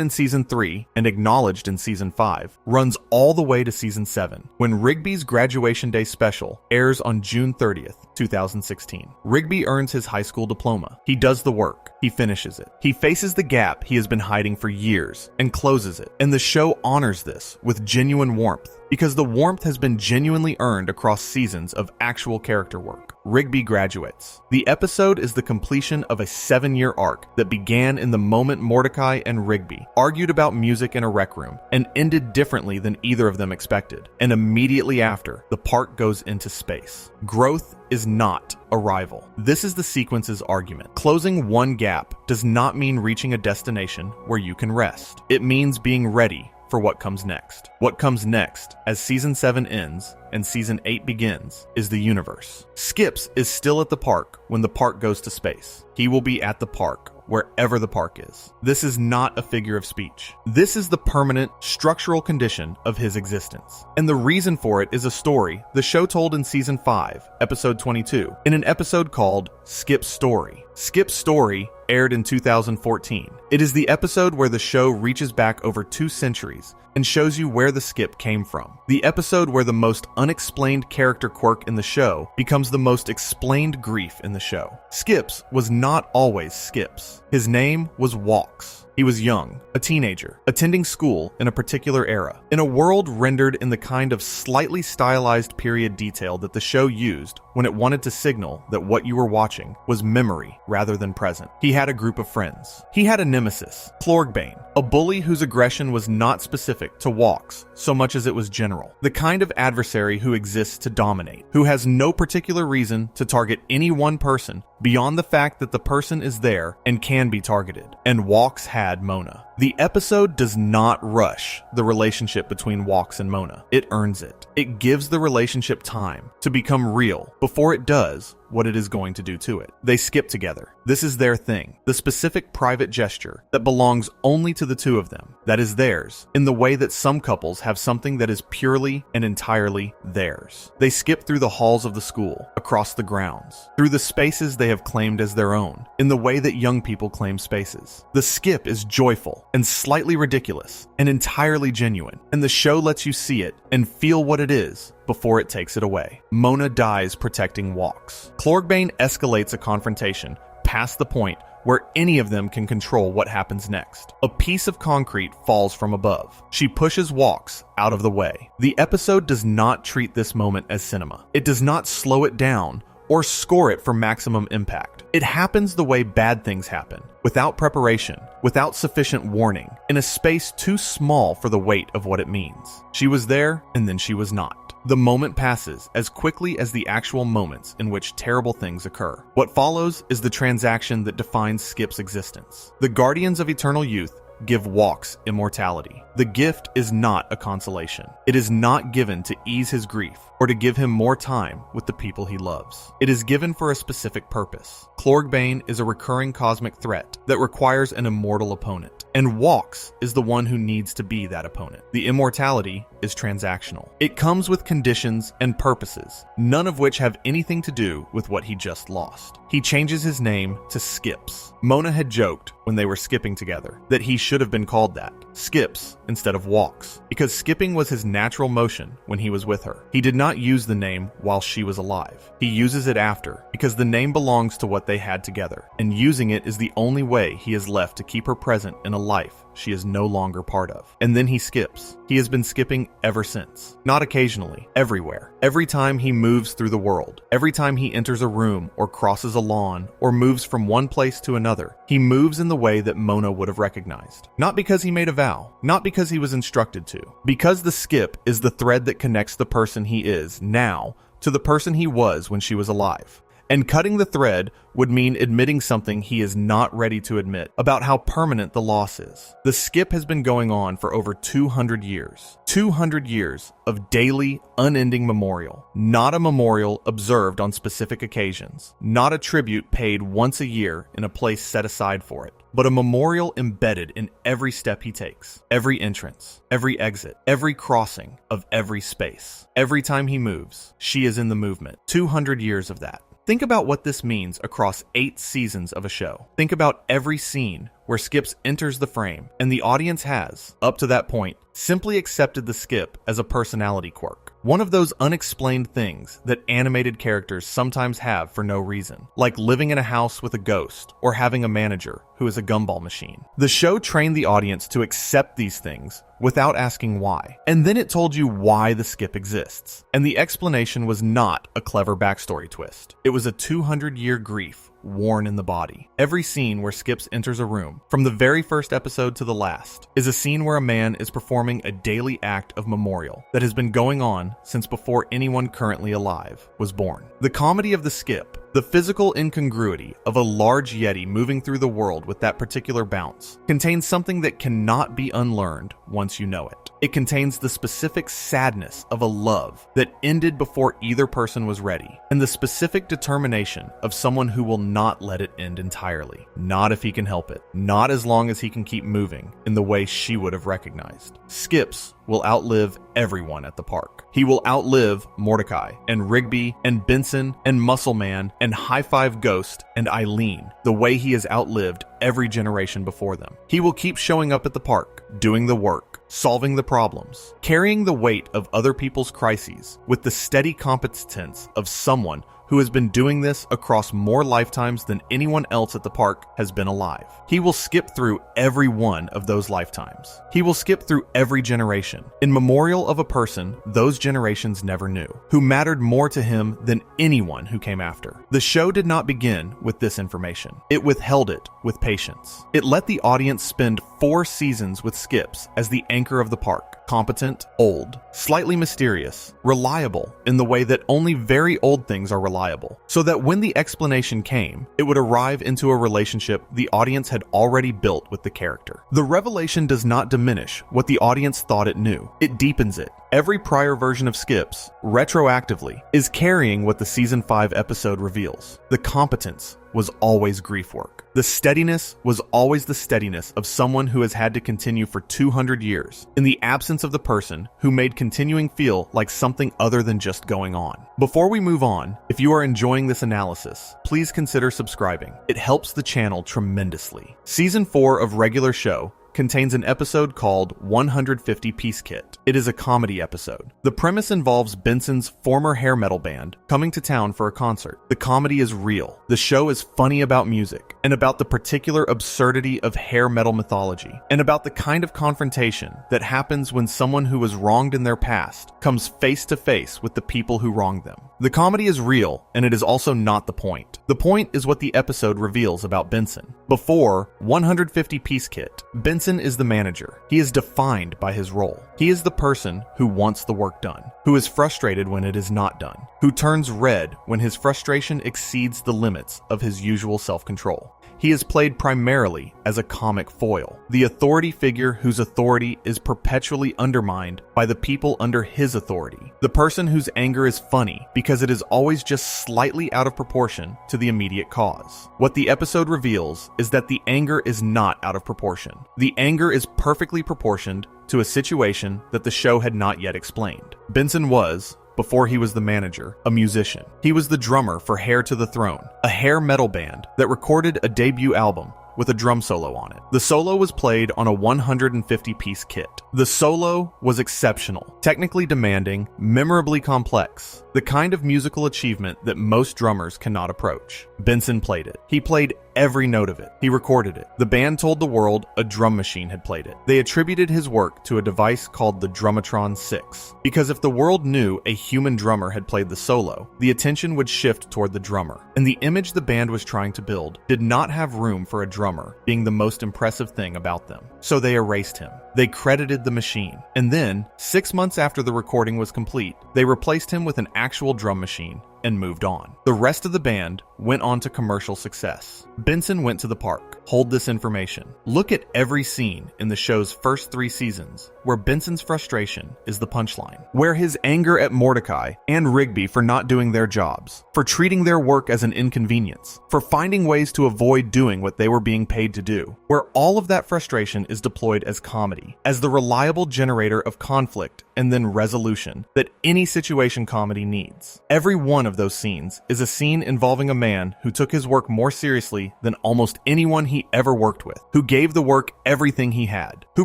in Season 3 and acknowledged in Season 5, runs all the way to Season 7, when Rigby's Graduation Day special airs on June 30th, 2016. Rigby earns his high school diploma. He does the work. He finishes it. He faces the gap he has been hiding for years and closes it. And the show honors this with genuine warmth, because the warmth has been genuinely earned across seasons of actual character work. Rigby graduates. The episode is the completion of a 7-year arc that began in the moment Mordecai and Rigby argued about music in a rec room and ended differently than either of them expected. And immediately after, the park goes into space. Growth is not arrival. This is the sequence's argument. Closing one gap does not mean reaching a destination where you can rest. It means being ready for what comes next. What comes next, as Season 7 ends and Season 8 begins, is the universe. Skips is still at the park when the park goes to space. He will be at the park wherever the park is. This is not a figure of speech. This is the permanent, structural condition of his existence. And the reason for it is a story the show told in Season 5, Episode 22, in an episode called Skip's Story. Skip's Story aired in 2014. It is the episode where the show reaches back over 2 centuries and shows you where the skip came from. The episode where the most unexplained character quirk in the show becomes the most explained grief in the show. Skips was not always Skips. His name was Walks. He was young, a teenager, attending school in a particular era, in a world rendered in the kind of slightly stylized period detail that the show used when it wanted to signal that what you were watching was memory rather than present. He had a group of friends. He had a nemesis, Clorgbane, a bully whose aggression was not specific to Walks so much as it was general. The kind of adversary who exists to dominate, who has no particular reason to target any one person beyond the fact that the person is there and can be targeted. And Walks had Mona. The episode does not rush the relationship between Walks and Mona. It earns it. It gives the relationship time to become real before it does what it is going to do to it. They skip together. This is their thing, the specific private gesture that belongs only to the two of them, that is theirs, in the way that some couples have something that is purely and entirely theirs. They skip through the halls of the school, across the grounds, through the spaces they have claimed as their own, in the way that young people claim spaces. The skip is joyful and slightly ridiculous and entirely genuine, and the show lets you see it and feel what it is before it takes it away. Mona dies protecting Walks. Clorgbane escalates a confrontation past the point where any of them can control what happens next. A piece of concrete falls from above. She pushes Walks out of the way. The episode does not treat this moment as cinema. It does not slow it down or score it for maximum impact. It happens the way bad things happen, without preparation, without sufficient warning, in a space too small for the weight of what it means. She was there, and then she was not. The moment passes as quickly as the actual moments in which terrible things occur. What follows is the transaction that defines Skip's existence. The Guardians of Eternal Youth give Walks immortality. The gift is not a consolation. It is not given to ease his grief or to give him more time with the people he loves. It is given for a specific purpose. Clorgbane is a recurring cosmic threat that requires an immortal opponent, and Walks is the one who needs to be that opponent. The immortality is transactional. It comes with conditions and purposes, none of which have anything to do with what he just lost. He changes his name to Skips. Mona had joked when they were skipping together, that he should have been called that. Skips instead of walks, because skipping was his natural motion when he was with her. He did not use the name while she was alive. He uses it after, because the name belongs to what they had together, and using it is the only way he is left to keep her present in a life she is no longer part of. And then he skips. He has been skipping ever since. Not occasionally, everywhere. Every time he moves through the world, every time he enters a room or crosses a lawn or moves from one place to another, he moves in the way that Mona would have recognized. Not because he made a vow, not because he was instructed to, because the skip is the thread that connects the person he is now to the person he was when she was alive. And cutting the thread would mean admitting something he is not ready to admit about how permanent the loss is. The skip has been going on for over 200 years. 200 years of daily, unending memorial. Not a memorial observed on specific occasions. Not a tribute paid once a year in a place set aside for it. But a memorial embedded in every step he takes. Every entrance. Every exit. Every crossing of every space. Every time he moves, she is in the movement. 200 years of that. Think about what this means across 8 seasons of a show. Think about every scene where Skips enters the frame, and the audience has, up to that point, simply accepted the Skip as a personality quirk. One of those unexplained things that animated characters sometimes have for no reason, like living in a house with a ghost or having a manager who is a gumball machine. The show trained the audience to accept these things without asking why, and then it told you why the Skip exists. And the explanation was not a clever backstory twist. It was a 200-year grief worn in the body. Every scene where Skips enters a room, from the very first episode to the last, is a scene where a man is performing a daily act of memorial that has been going on since before anyone currently alive was born. The comedy of the Skip, the physical incongruity of a large yeti moving through the world with that particular bounce, contains something that cannot be unlearned once you know it. It contains the specific sadness of a love that ended before either person was ready, and the specific determination of someone who will not let it end entirely. Not if he can help it. Not as long as he can keep moving in the way she would have recognized. Skips will outlive everyone at the park. He will outlive Mordecai and Rigby and Benson and Muscle Man and High Five Ghost and Eileen the way he has outlived every generation before them. He will keep showing up at the park, doing the work, solving the problems, carrying the weight of other people's crises with the steady competence of someone who has been doing this across more lifetimes than anyone else at the park has been alive. He will skip through every one of those lifetimes. He will skip through every generation, in memorial of a person those generations never knew, who mattered more to him than anyone who came after. The show did not begin with this information. It withheld it with patience. It let the audience spend 4 seasons with Skips as the anchor of the park. Competent, old, slightly mysterious, reliable in the way that only very old things are reliable, so that when the explanation came, it would arrive into a relationship the audience had already built with the character. The revelation does not diminish what the audience thought it knew. It deepens it. Every prior version of Skips, retroactively, is carrying what the Season 5 episode reveals. The competence was always grief work. The steadiness was always the steadiness of someone who has had to continue for 200 years, in the absence of the person who made continuing feel like something other than just going on. Before we move on, if you are enjoying this analysis, please consider subscribing. It helps the channel tremendously. Season 4 of regular show contains an episode called 150 Piece Kit. It is a comedy episode. The premise involves Benson's former hair metal band coming to town for a concert. The comedy is real. The show is funny about music, and about the particular absurdity of hair metal mythology, and about the kind of confrontation that happens when someone who was wronged in their past comes face to face with the people who wronged them. The comedy is real, and it is also not the point. The point is what the episode reveals about Benson. Before 150 Piece Kit, Benson is the manager. He is defined by his role. He is the person who wants the work done, who is frustrated when it is not done, who turns red when his frustration exceeds the limits of his usual self-control. He is played primarily as a comic foil, the authority figure whose authority is perpetually undermined by the people under his authority, the person whose anger is funny because it is always just slightly out of proportion to the immediate cause. What the episode reveals is that the anger is not out of proportion. The anger is perfectly proportioned to a situation that the show had not yet explained. Benson was, before he was the manager, a musician. He was the drummer for Hair to the Throne, a hair metal band that recorded a debut album with a drum solo on it. The solo was played on a 150-piece kit. The solo was exceptional, technically demanding, memorably complex, the kind of musical achievement that most drummers cannot approach. Benson played it. He played every note of it. He recorded it. The band told the world a drum machine had played it. They attributed his work to a device called the Drummatron 6, because if the world knew a human drummer had played the solo, the attention would shift toward the drummer. And the image the band was trying to build did not have room for a drummer being the most impressive thing about them. So they erased him. They credited the machine. And then, 6 months after the recording was complete, they replaced him with an actual drum machine and moved on. The rest of the band went on to commercial success. Benson went to the park. Hold this information. Look at every scene in the show's first 3 seasons where Benson's frustration is the punchline, where his anger at Mordecai and Rigby for not doing their jobs, for treating their work as an inconvenience, for finding ways to avoid doing what they were being paid to do, where all of that frustration is deployed as comedy, as the reliable generator of conflict and then resolution that any situation comedy needs. Every one of those scenes is a scene involving a man who took his work more seriously than almost anyone he ever worked with, who gave the work everything he had, who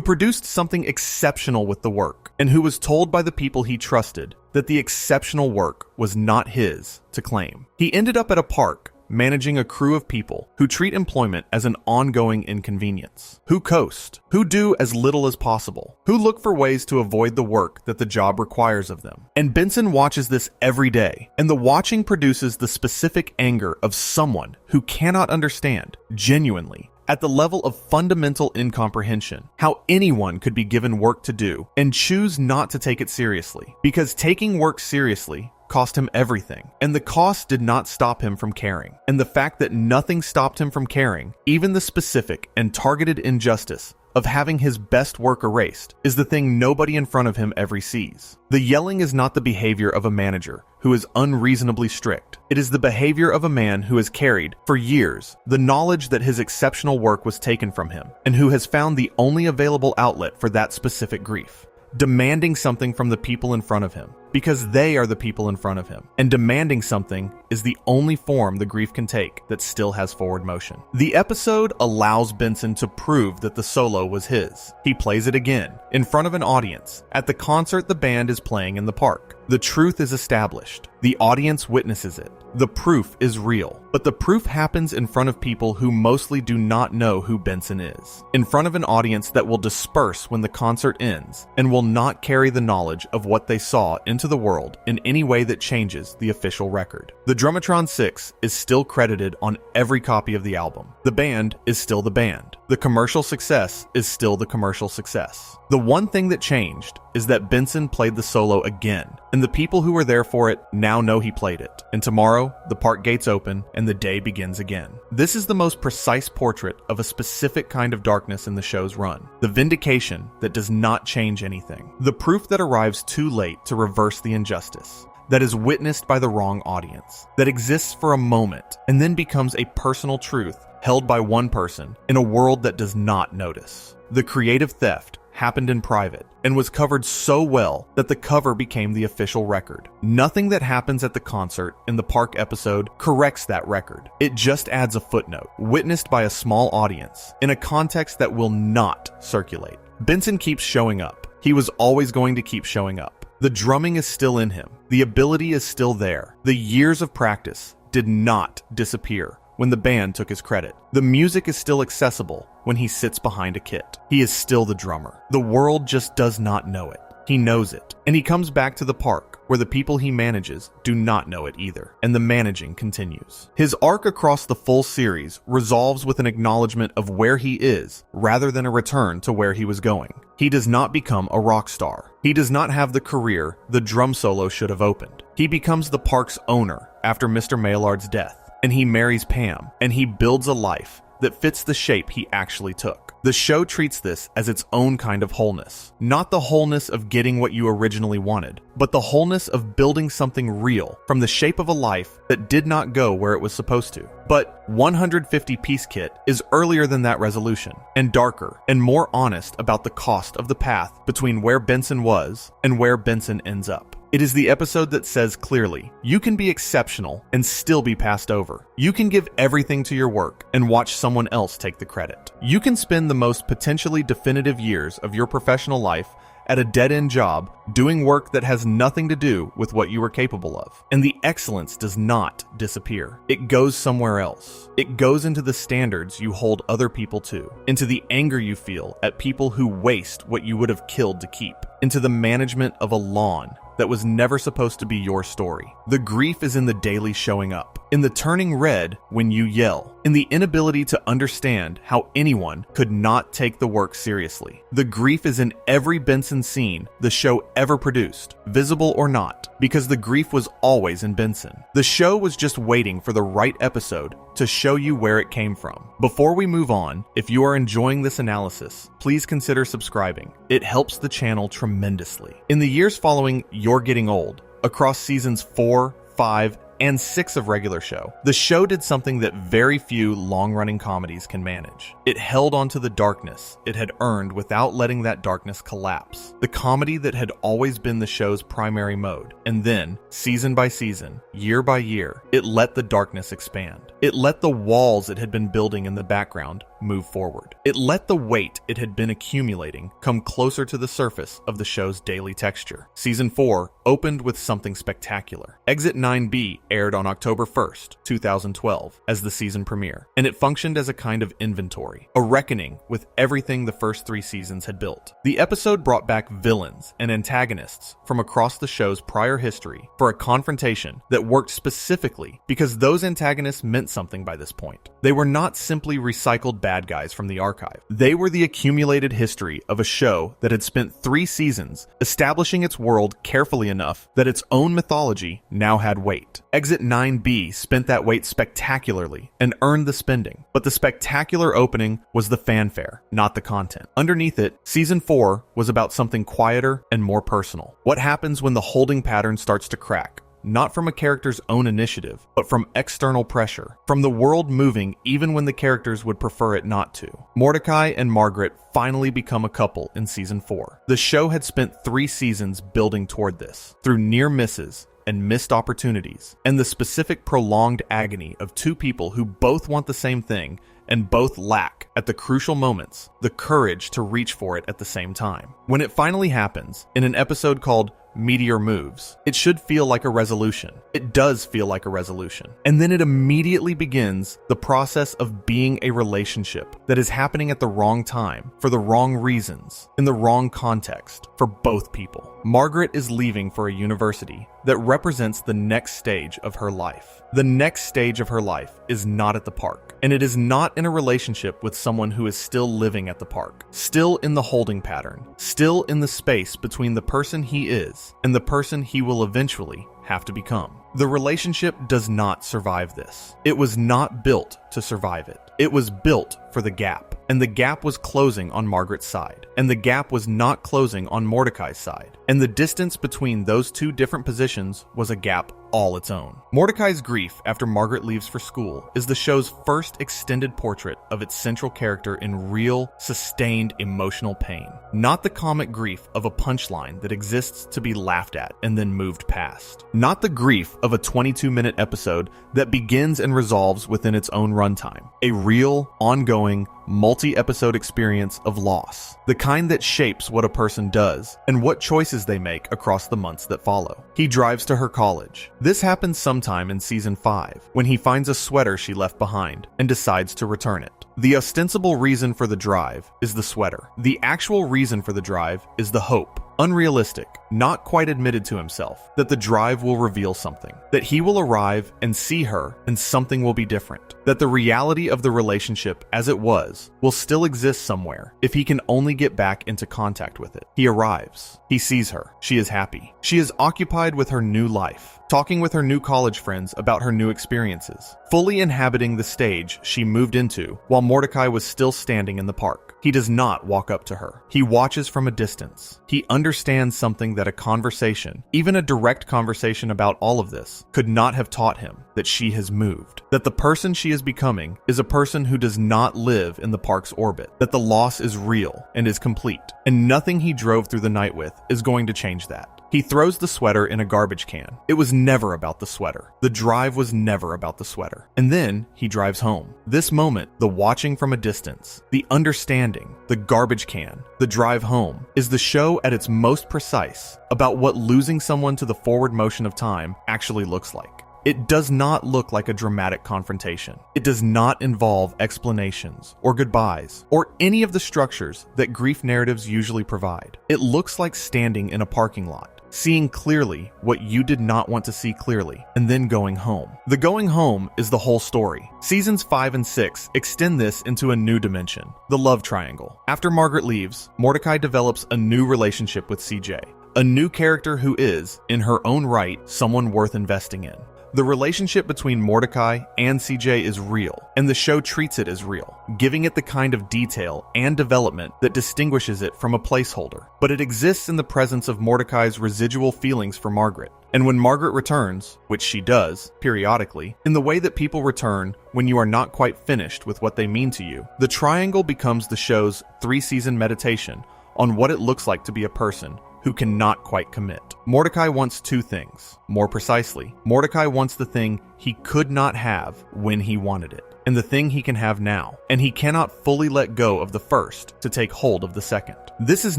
produced something exceptional with the work, and who was told by the people he trusted that the exceptional work was not his to claim. He ended up at a park, managing a crew of people who treat employment as an ongoing inconvenience, who coast, who do as little as possible, who look for ways to avoid the work that the job requires of them. And Benson watches this every day, and the watching produces the specific anger of someone who cannot understand, genuinely, at the level of fundamental incomprehension, how anyone could be given work to do and choose not to take it seriously, because taking work seriously cost him everything, and the cost did not stop him from caring. And the fact that nothing stopped him from caring, even the specific and targeted injustice of having his best work erased, is the thing nobody in front of him ever sees. The yelling is not the behavior of a manager who is unreasonably strict. It is the behavior of a man who has carried, for years, the knowledge that his exceptional work was taken from him, and who has found the only available outlet for that specific grief. Demanding something from the people in front of him, because they are the people in front of him. And demanding something is the only form the grief can take that still has forward motion. The episode allows Benson to prove that the solo was his. He plays it again, in front of an audience, at the concert the band is playing in the park. The truth is established. The audience witnesses it. The proof is real. But the proof happens in front of people who mostly do not know who Benson is. In front of an audience that will disperse when the concert ends, and will not carry the knowledge of what they saw into the world in any way that changes the official record. The Drummatron 6 is still credited on every copy of the album. The band is still the band. The commercial success is still the commercial success. The one thing that changed is that Benson played the solo again, and the people who were there for it now know he played it. And tomorrow, the park gates open and the day begins again. This is the most precise portrait of a specific kind of darkness in the show's run. The vindication that does not change anything. The proof that arrives too late to reverse the injustice. That is witnessed by the wrong audience. That exists for a moment and then becomes a personal truth held by one person in a world that does not notice. The creative theft happened in private and was covered so well that the cover became the official record. Nothing that happens at the concert in the park episode corrects that record. It just adds a footnote, witnessed by a small audience, in a context that will not circulate. Benson keeps showing up. He was always going to keep showing up. The drumming is still in him. The ability is still there. The years of practice did not disappear when the band took his credit. The music is still accessible when he sits behind a kit. He is still the drummer. The world just does not know it. He knows it. And he comes back to the park, where the people he manages do not know it either. And the managing continues. His arc across the full series resolves with an acknowledgement of where he is, rather than a return to where he was going. He does not become a rock star. He does not have the career the drum solo should have opened. He becomes the park's owner after Mr. Maillard's death. And he marries Pam, and he builds a life that fits the shape he actually took. The show treats this as its own kind of wholeness. Not the wholeness of getting what you originally wanted, but the wholeness of building something real from the shape of a life that did not go where it was supposed to. But 150-piece kit is earlier than that resolution, and darker, and more honest about the cost of the path between where Benson was and where Benson ends up. It is the episode that says clearly, you can be exceptional and still be passed over. You can give everything to your work and watch someone else take the credit. You can spend the most potentially definitive years of your professional life at a dead-end job, doing work that has nothing to do with what you are capable of. And the excellence does not disappear. It goes somewhere else. It goes into the standards you hold other people to, into the anger you feel at people who waste what you would have killed to keep, into the management of a lawn that was never supposed to be your story. The grief is in the daily showing up, in the turning red when you yell, in the inability to understand how anyone could not take the work seriously. The grief is in every Benson scene the show ever produced, visible or not, because the grief was always in Benson. The show was just waiting for the right episode to show you where it came from. Before we move on, if you are enjoying this analysis, please consider subscribing. It helps the channel tremendously. In the years following You're Getting Old, across seasons 4, 5, and 6 of regular show, the show did something that very few long-running comedies can manage. It held onto the darkness it had earned without letting that darkness collapse. The comedy that had always been the show's primary mode. And then, season by season, year by year, it let the darkness expand. It let the walls it had been building in the background move forward. It let the weight it had been accumulating come closer to the surface of the show's daily texture. Season 4 opened with something spectacular. Exit 9B aired on October 1st, 2012, as the season premiere, and it functioned as a kind of inventory, a reckoning with everything the first 3 seasons had built. The episode brought back villains and antagonists from across the show's prior history for a confrontation that worked specifically because those antagonists meant something by this point. They were not simply recycled bad guys from the archive. They were the accumulated history of a show that had spent 3 seasons establishing its world carefully enough that its own mythology now had weight. Exit 9B spent that weight spectacularly and earned the spending, but the spectacular opening was the fanfare, not the content. Underneath it, season 4 was about something quieter and more personal. What happens when the holding pattern starts to crack? Not from a character's own initiative, but from external pressure, from the world moving even when the characters would prefer it not to. Mordecai and Margaret finally become a couple in season 4. The show had spent 3 seasons building toward this, through near misses and missed opportunities, and the specific prolonged agony of 2 people who both want the same thing and both lack, at the crucial moments, the courage to reach for it at the same time. When it finally happens, in an episode called Meteor Moves, it should feel like a resolution. It does feel like a resolution. And then it immediately begins the process of being a relationship that is happening at the wrong time, for the wrong reasons, in the wrong context, for both people. Margaret is leaving for a university that represents the next stage of her life. The next stage of her life is not at the park, and it is not in a relationship with someone who is still living at the park, still in the holding pattern, still in the space between the person he is and the person he will eventually have to become. The relationship does not survive this. It was not built to survive it. It was built for the gap, and the gap was closing on Margaret's side, and the gap was not closing on Mordecai's side, and the distance between those 2 different positions was a gap all its own. Mordecai's grief after Margaret leaves for school is the show's first extended portrait of its central character in real, sustained emotional pain, not the comic grief of a punchline that exists to be laughed at and then moved past, not the grief of a 22-minute episode that begins and resolves within its own runtime, a real, ongoing, multi-episode experience of loss, the kind that shapes what a person does and what choices they make across the months that follow. He drives to her college. This happens sometime in season 5, when he finds a sweater she left behind and decides to return it. The ostensible reason for the drive is the sweater. The actual reason for the drive is the hope, unrealistic, not quite admitted to himself, that the drive will reveal something, that he will arrive and see her and something will be different, that the reality of the relationship as it was will still exist somewhere if he can only get back into contact with it. He arrives. He sees her. She is happy. She is occupied with her new life, talking with her new college friends about her new experiences, fully inhabiting the stage she moved into while Mordecai was still standing in the park. He does not walk up to her. He watches from a distance. He understands something that a conversation, even a direct conversation about all of this, could not have taught him, that she has moved, that the person she is becoming is a person who does not live in the park's orbit, that the loss is real and is complete, and nothing he drove through the night with is going to change that. He throws the sweater in a garbage can. It was never about the sweater. The drive was never about the sweater. And then he drives home. This moment, the watching from a distance, the understanding, the garbage can, the drive home, is the show at its most precise about what losing someone to the forward motion of time actually looks like. It does not look like a dramatic confrontation. It does not involve explanations or goodbyes or any of the structures that grief narratives usually provide. It looks like standing in a parking lot, seeing clearly what you did not want to see clearly, and then going home. The going home is the whole story. Seasons 5 and 6 extend this into a new dimension, the love triangle. After Margaret leaves, Mordecai develops a new relationship with CJ, a new character who is, in her own right, someone worth investing in. The relationship between Mordecai and CJ is real, and the show treats it as real, giving it the kind of detail and development that distinguishes it from a placeholder. But it exists in the presence of Mordecai's residual feelings for Margaret. And when Margaret returns, which she does, periodically, in the way that people return when you are not quite finished with what they mean to you, the triangle becomes the show's 3-season meditation on what it looks like to be a person who cannot quite commit. Mordecai wants two things. More precisely, Mordecai wants the thing he could not have when he wanted it, and the thing he can have now, and he cannot fully let go of the first to take hold of the second. This is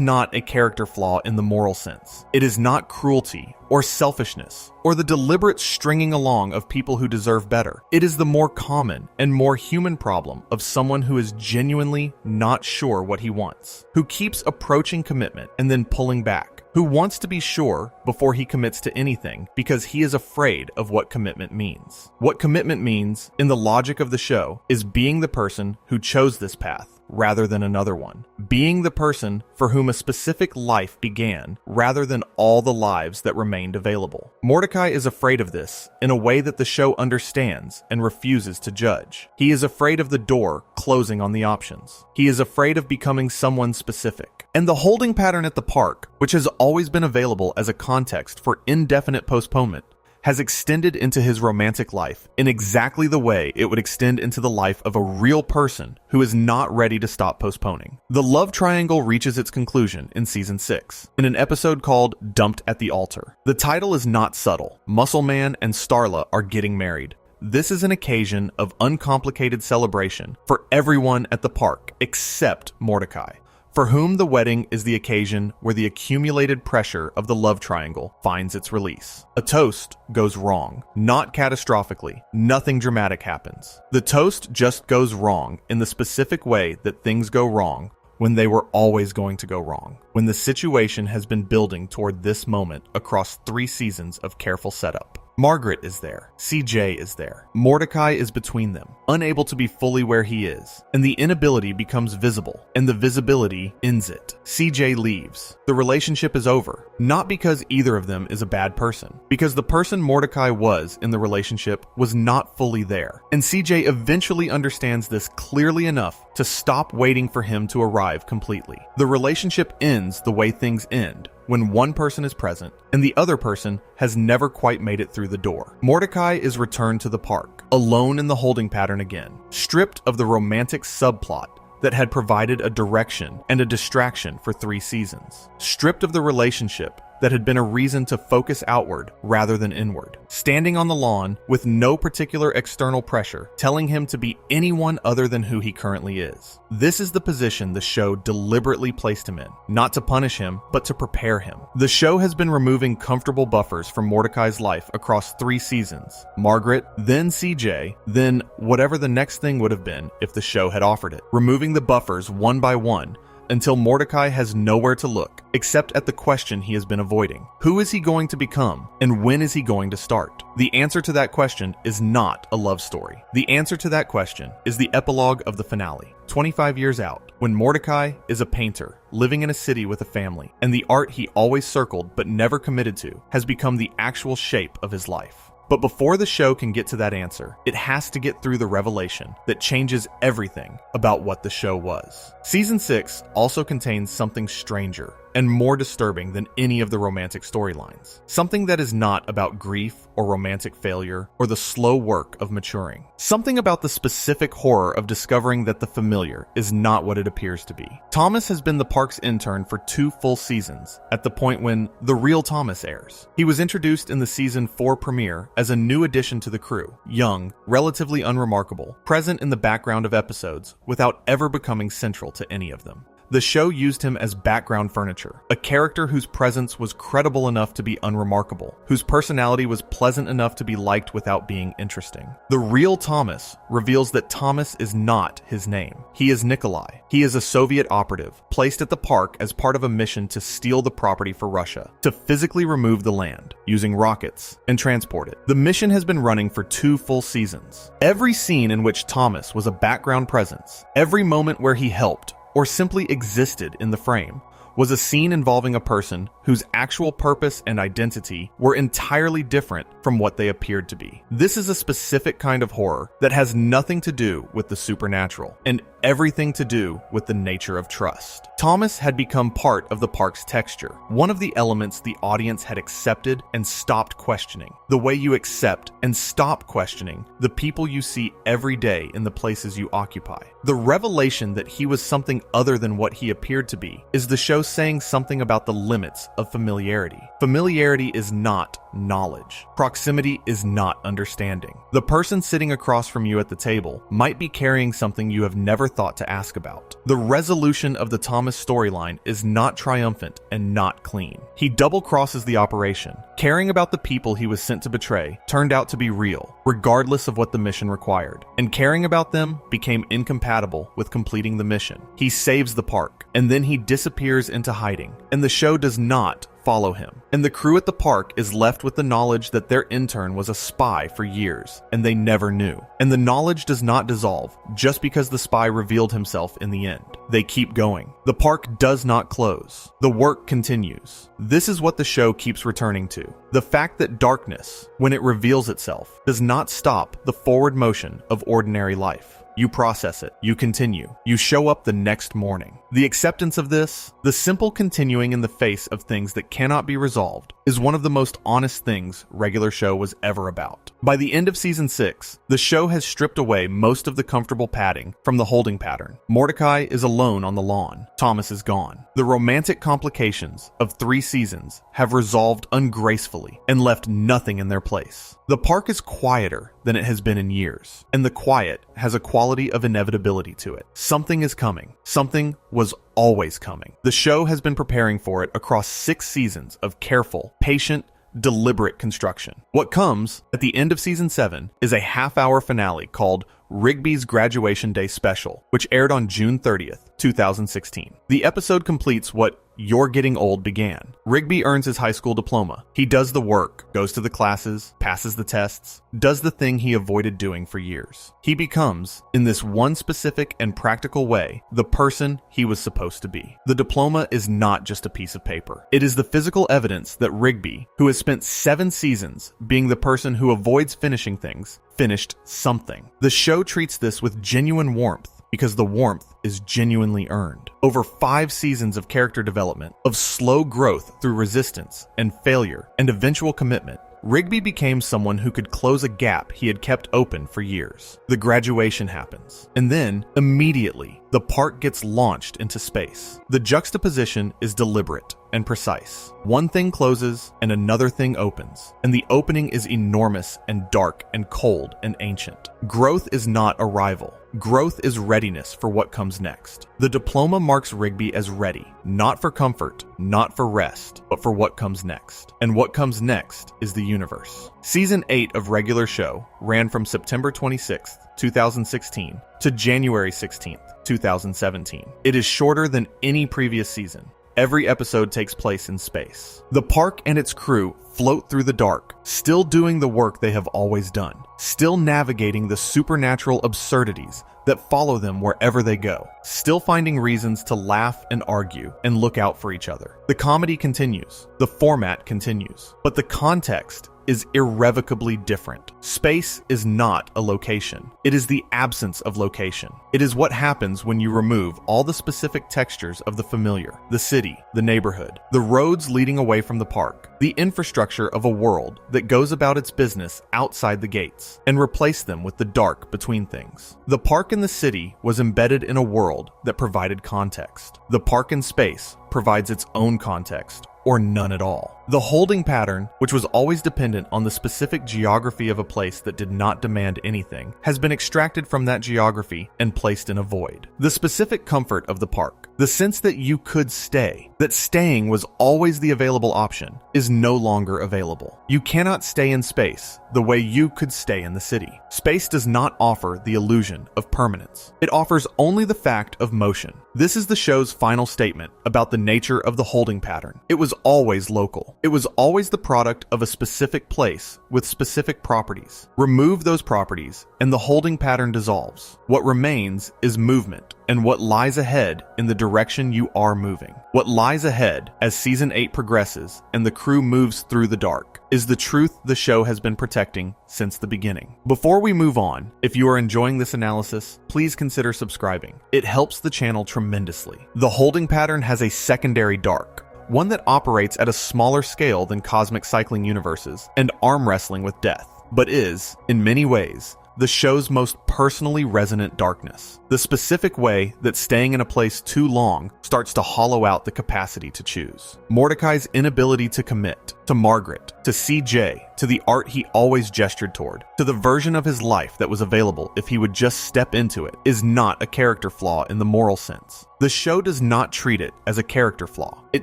not a character flaw in the moral sense. It is not cruelty or selfishness or the deliberate stringing along of people who deserve better. It is the more common and more human problem of someone who is genuinely not sure what he wants, who keeps approaching commitment and then pulling back, who wants to be sure before he commits to anything because he is afraid of what commitment means. What commitment means, in the logic of the show, is being the person who chose this path rather than another one. Being the person for whom a specific life began rather than all the lives that remained available. Mordecai is afraid of this in a way that the show understands and refuses to judge. He is afraid of the door closing on the options. He is afraid of becoming someone specific. And the holding pattern at the park, which has always been available as a context for indefinite postponement, has extended into his romantic life in exactly the way it would extend into the life of a real person who is not ready to stop postponing. The love triangle reaches its conclusion in season 6, in an episode called Dumped at the Altar. The title is not subtle. Muscle Man and Starla are getting married. This is an occasion of uncomplicated celebration for everyone at the park except Mordecai, for whom the wedding is the occasion where the accumulated pressure of the love triangle finds its release. A toast goes wrong, not catastrophically. Nothing dramatic happens. The toast just goes wrong in the specific way that things go wrong when they were always going to go wrong, when the situation has been building toward this moment across 3 seasons of careful setup. Margaret is there. CJ is there. Mordecai is between them, unable to be fully where he is, and the inability becomes visible, and the visibility ends it. CJ leaves. The relationship is over, not because either of them is a bad person, because the person Mordecai was in the relationship was not fully there, and CJ eventually understands this clearly enough to stop waiting for him to arrive completely. The relationship ends the way things end, when one person is present and the other person has never quite made it through the door. Mordecai is returned to the park, alone in the holding pattern again, stripped of the romantic subplot that had provided a direction and a distraction for 3 seasons, stripped of the relationship that had been a reason to focus outward rather than inward, standing on the lawn with no particular external pressure telling him to be anyone other than who he currently is. This is the position the show deliberately placed him in, not to punish him, but to prepare him. The show has been removing comfortable buffers from Mordecai's life across 3 seasons. Margaret, then CJ, then whatever the next thing would have been if the show had offered it, removing the buffers one by one, until Mordecai has nowhere to look except at the question he has been avoiding. Who is he going to become, and when is he going to start? The answer to that question is not a love story. The answer to that question is the epilogue of the finale, 25 years out, when Mordecai is a painter living in a city with a family, and the art he always circled but never committed to has become the actual shape of his life. But before the show can get to that answer, it has to get through the revelation that changes everything about what the show was. Season 6 also contains something stranger and more disturbing than any of the romantic storylines. Something that is not about grief or romantic failure or the slow work of maturing. Something about the specific horror of discovering that the familiar is not what it appears to be. Thomas has been the park's intern for 2 full seasons, at the point when The Real Thomas airs. He was introduced in the season 4 premiere as a new addition to the crew, young, relatively unremarkable, present in the background of episodes without ever becoming central to any of them. The show used him as background furniture, a character whose presence was credible enough to be unremarkable, whose personality was pleasant enough to be liked without being interesting. The Real Thomas reveals that Thomas is not his name. He is Nikolai. He is a Soviet operative, placed at the park as part of a mission to steal the property for Russia, to physically remove the land, using rockets, and transport it. The mission has been running for 2 full seasons. Every scene in which Thomas was a background presence, every moment where he helped, or simply existed in the frame, was a scene involving a person whose actual purpose and identity were entirely different from what they appeared to be. This is a specific kind of horror that has nothing to do with the supernatural and everything to do with the nature of trust. Thomas had become part of the park's texture, one of the elements the audience had accepted and stopped questioning, the way you accept and stop questioning the people you see every day in the places you occupy. The revelation that he was something other than what he appeared to be is the show saying something about the limits of familiarity. Familiarity is not knowledge. Proximity is not understanding. The person sitting across from you at the table might be carrying something you have never thought to ask about. The resolution of the Thomas storyline is not triumphant and not clean. He double-crosses the operation. Caring about the people he was sent to betray turned out to be real, regardless of what the mission required, and caring about them became incompatible with completing the mission. He saves the park, and then he disappears into hiding, and the show does not follow him. And the crew at the park is left with the knowledge that their intern was a spy for years, and they never knew. And the knowledge does not dissolve just because the spy revealed himself in the end. They keep going. The park does not close. The work continues. This is what the show keeps returning to. The fact that darkness, when it reveals itself, does not stop the forward motion of ordinary life. You process it. You continue. You show up the next morning. The acceptance of this, the simple continuing in the face of things that cannot be resolved, is one of the most honest things regular show was ever about. By the end of season 6, the show has stripped away most of the comfortable padding from the holding pattern. Mordecai is alone on the lawn. Thomas is gone. The romantic complications of 3 seasons have resolved ungracefully and left nothing in their place. The park is quieter than it has been in years, and the quiet has a quality of inevitability to it. Something is coming. Something was always coming. The show has been preparing for it across 6 seasons of careful, patient, deliberate construction. What comes at the end of season 7 is a half-hour finale called Rigby's Graduation Day Special, which aired on June 30th, 2016. The episode completes what You're Getting Old began. Rigby earns his high school diploma. He does the work, goes to the classes, passes the tests, does the thing he avoided doing for years. He becomes, in this one specific and practical way, the person he was supposed to be. The diploma is not just a piece of paper. It is the physical evidence that Rigby, who has spent 7 seasons being the person who avoids finishing things, finished something. The show treats this with genuine warmth, because the warmth is genuinely earned. Over 5 seasons of character development, of slow growth through resistance and failure and eventual commitment, Rigby became someone who could close a gap he had kept open for years. The graduation happens, and then, immediately, the park gets launched into space. The juxtaposition is deliberate and precise. One thing closes and another thing opens, and the opening is enormous and dark and cold and ancient. Growth is not arrival. Growth is readiness for what comes next. The diploma marks Rigby as ready, not for comfort, not for rest, but for what comes next. And what comes next is the universe. Season 8 of regular show ran from September 26th, 2016 to January 16th, 2017. It is shorter than any previous season. Every episode takes place in space. The park and its crew float through the dark, still doing the work they have always done, still navigating the supernatural absurdities that follow them wherever they go, still finding reasons to laugh and argue and look out for each other. The comedy continues, the format continues, but the context is irrevocably different. Space is not a location. It is the absence of location. It is what happens when you remove all the specific textures of the familiar, the city, the neighborhood, the roads leading away from the park, the infrastructure of a world that goes about its business outside the gates, and replace them with the dark between things. The park in the city was embedded in a world that provided context. The park in space provides its own context, or none at all. The holding pattern, which was always dependent on the specific geography of a place that did not demand anything, has been extracted from that geography and placed in a void. The specific comfort of the park, the sense that you could stay, that staying was always the available option, is no longer available. You cannot stay in space the way you could stay in the city. Space does not offer the illusion of permanence. It offers only the fact of motion. This is the show's final statement about the nature of the holding pattern. It was always local. It was always the product of a specific place with specific properties. Remove those properties and the holding pattern dissolves. What remains is movement and what lies ahead in the direction you are moving. What lies ahead as season 8 progresses and the crew moves through the dark is the truth the show has been protecting since the beginning. Before we move on, if you are enjoying this analysis, please consider subscribing. It helps the channel tremendously. The holding pattern has a secondary dark, one that operates at a smaller scale than cosmic cycling universes and arm wrestling with death, but is, in many ways, the show's most personally resonant darkness. The specific way that staying in a place too long starts to hollow out the capacity to choose. Mordecai's inability to commit, to Margaret, to CJ, to the art he always gestured toward, to the version of his life that was available if he would just step into it, is not a character flaw in the moral sense. The show does not treat it as a character flaw. It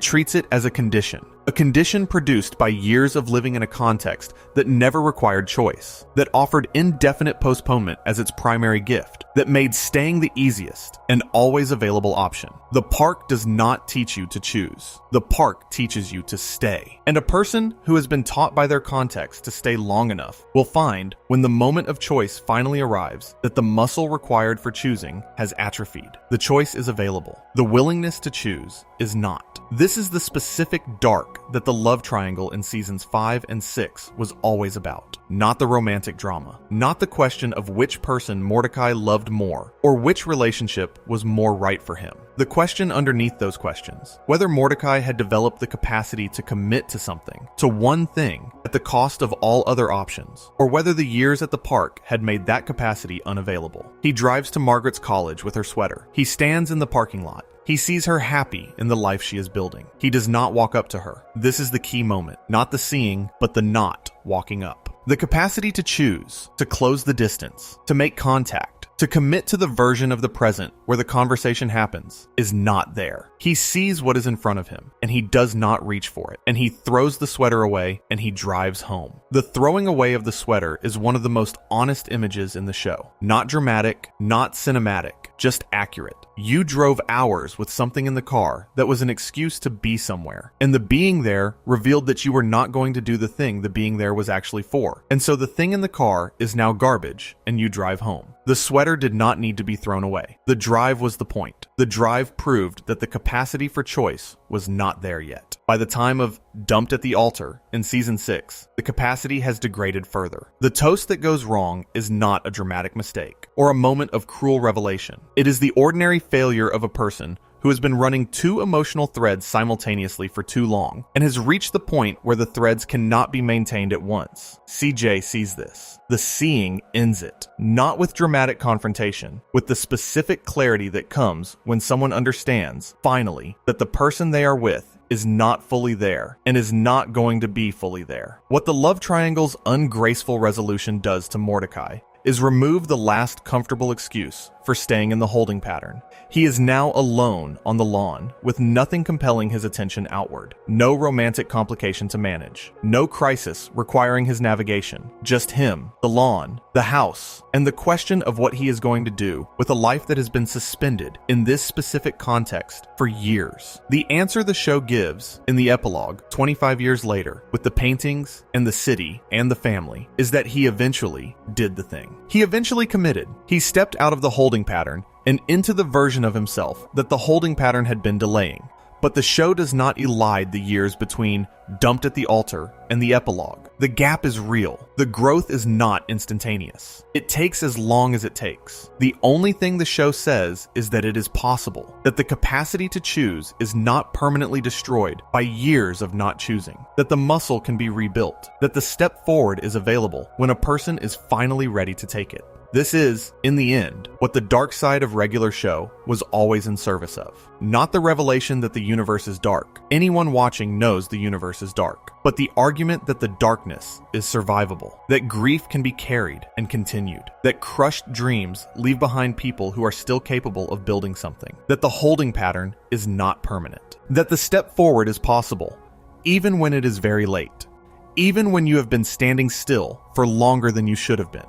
treats it as a condition produced by years of living in a context that never required choice, that offered indefinite postponement as its primary gift, that made staying the easiest and always available option. The park does not teach you to choose. The park teaches you to stay. And a person who has been taught by their context to stay long enough will find, when the moment of choice finally arrives, that the muscle required for choosing has atrophied. The choice is available. The willingness to choose is not. This is the specific dark that the love triangle in seasons 5 and 6 was always about. Not the romantic drama. Not the question of which person Mordecai loved more, or which relationship was more right for him. The question underneath those questions, whether Mordecai had developed the capacity to commit to something, to one thing, at the cost of all other options, or whether the years at the park had made that capacity unavailable. He drives to Margaret's college with her sweater. He stands in the parking lot. He sees her happy in the life she is building. He does not walk up to her. This is the key moment. Not the seeing, but the not walking up. The capacity to choose, to close the distance, to make contact, to commit to the version of the present where the conversation happens, is not there. He sees what is in front of him, and he does not reach for it, and he throws the sweater away, and he drives home. The throwing away of the sweater is one of the most honest images in the show. Not dramatic, not cinematic, just accurate. You drove hours with something in the car that was an excuse to be somewhere, and the being there revealed that you were not going to do the thing the being there was actually for. And so the thing in the car is now garbage, and you drive home. The sweater did not need to be thrown away. The drive was the point. The drive proved that the capacity for choice was not there yet. By the time of Dumped at the Altar in season 6, the capacity has degraded further. The toast that goes wrong is not a dramatic mistake or a moment of cruel revelation. It is the ordinary failure of a person who has been running 2 emotional threads simultaneously for too long and has reached the point where the threads cannot be maintained at once. CJ sees this. The seeing ends it, not with dramatic confrontation, with the specific clarity that comes when someone understands, finally, that the person they are with is not fully there and is not going to be fully there. What the love triangle's ungraceful resolution does to Mordecai is remove the last comfortable excuse for staying in the holding pattern. He is now alone on the lawn, with nothing compelling his attention outward. No romantic complication to manage. No crisis requiring his navigation. Just him, the lawn, the house, and the question of what he is going to do with a life that has been suspended in this specific context for years. The answer the show gives in the epilogue, 25 years later, with the paintings and the city and the family, is that he eventually did the thing. He eventually committed. He stepped out of the holding pattern and into the version of himself that the holding pattern had been delaying. But the show does not elide the years between dumped at the altar and the epilogue. The gap is real. The growth is not instantaneous. It takes as long as it takes. The only thing the show says is that it is possible, that the capacity to choose is not permanently destroyed by years of not choosing, that the muscle can be rebuilt, that the step forward is available when a person is finally ready to take it. This is, in the end, what the dark side of regular show was always in service of. Not the revelation that the universe is dark. Anyone watching knows the universe is dark. But the argument that the darkness is survivable, that grief can be carried and continued, that crushed dreams leave behind people who are still capable of building something, that the holding pattern is not permanent, that the step forward is possible, even when it is very late, even when you have been standing still for longer than you should have been.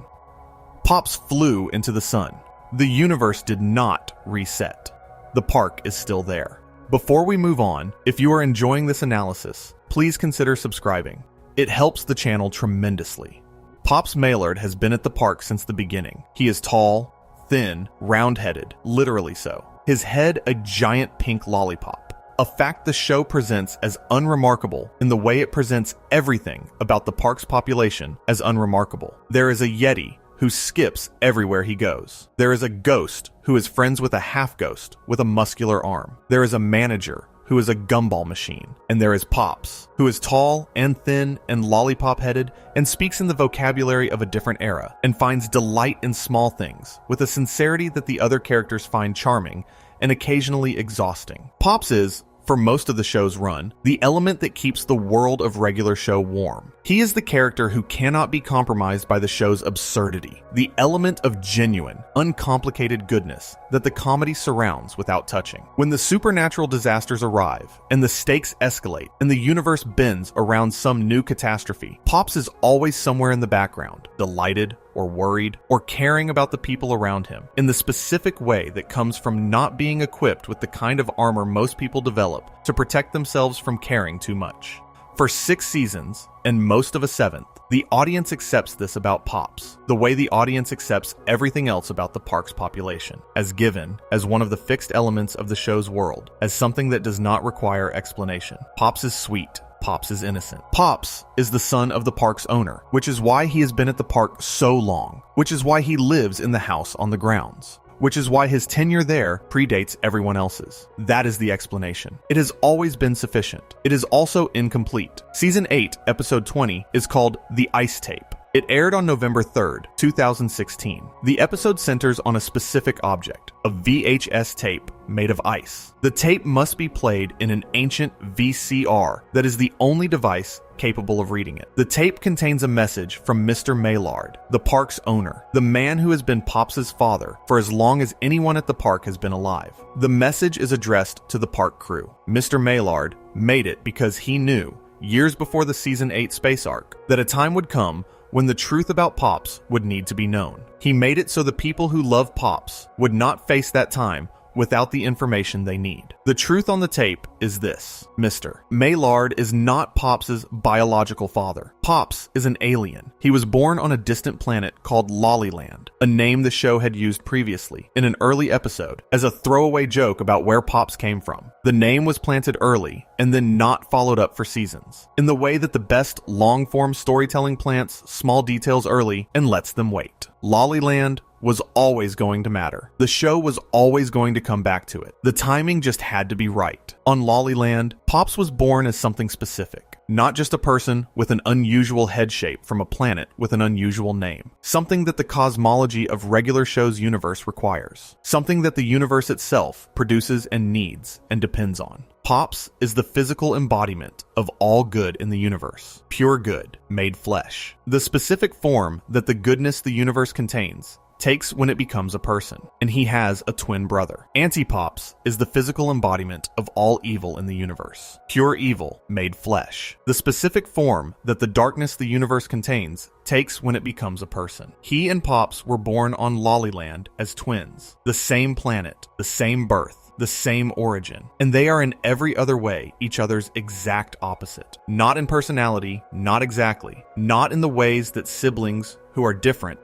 Pops flew into the sun. The universe did not reset. The park is still there. Before we move on, if you are enjoying this analysis, please consider subscribing. It helps the channel tremendously. Pops Maillard has been at the park since the beginning. He is tall, thin, round-headed, literally so. His head a giant pink lollipop. A fact the show presents as unremarkable in the way it presents everything about the park's population as unremarkable. There is a Yeti who skips everywhere he goes. There is a ghost who is friends with a half-ghost with a muscular arm. There is a manager who is a gumball machine. And there is Pops, who is tall and thin and lollipop-headed and speaks in the vocabulary of a different era and finds delight in small things with a sincerity that the other characters find charming and occasionally exhausting. Pops is, for most of the show's run, the element that keeps the world of regular show warm. He is the character who cannot be compromised by the show's absurdity, the element of genuine, uncomplicated goodness that the comedy surrounds without touching. When the supernatural disasters arrive, and the stakes escalate, and the universe bends around some new catastrophe, Pops is always somewhere in the background, delighted, or worried, or caring about the people around him, in the specific way that comes from not being equipped with the kind of armor most people develop to protect themselves from caring too much. For 6 seasons, and most of a 7th, the audience accepts this about Pops, the way the audience accepts everything else about the park's population, as given, as one of the fixed elements of the show's world, as something that does not require explanation. Pops is sweet. Pops is innocent. Pops is the son of the park's owner, which is why he has been at the park so long, which is why he lives in the house on the grounds, which is why his tenure there predates everyone else's. That is the explanation. It has always been sufficient. It is also incomplete. Season 8, episode 20, is called The Ice Tape. It aired on November 3rd, 2016. The episode centers on a specific object, a VHS tape made of ice. The tape must be played in an ancient VCR that is the only device capable of reading it. The tape contains a message from Mr. Maillard, the park's owner, the man who has been Pops' father for as long as anyone at the park has been alive. The message is addressed to the park crew. Mr. Maillard made it because he knew, years before the Season 8 space arc, that a time would come when the truth about Pops would need to be known. He made it so the people who love Pops would not face that time without the information they need. The truth on the tape is this: Mr. Maillard is not Pops' biological father. Pops is an alien. He was born on a distant planet called Lollyland, a name the show had used previously in an early episode as a throwaway joke about where Pops came from. The name was planted early and then not followed up for seasons, in the way that the best long-form storytelling plants small details early and lets them wait. Lollyland was always going to matter. The show was always going to come back to it. The timing just had to be right. On Lollyland, Pops was born as something specific, not just a person with an unusual head shape from a planet with an unusual name. Something that the cosmology of regular show's universe requires. Something that the universe itself produces and needs and depends on. Pops is the physical embodiment of all good in the universe. Pure good, made flesh. The specific form that the goodness the universe contains takes when it becomes a person, and he has a twin brother. Anti-Pops is the physical embodiment of all evil in the universe. Pure evil, made flesh. The specific form that the darkness the universe contains takes when it becomes a person. He and Pops were born on Lollyland as twins. The same planet, the same birth, the same origin, and they are in every other way each other's exact opposite. Not in personality, not exactly, not in the ways that siblings who are different.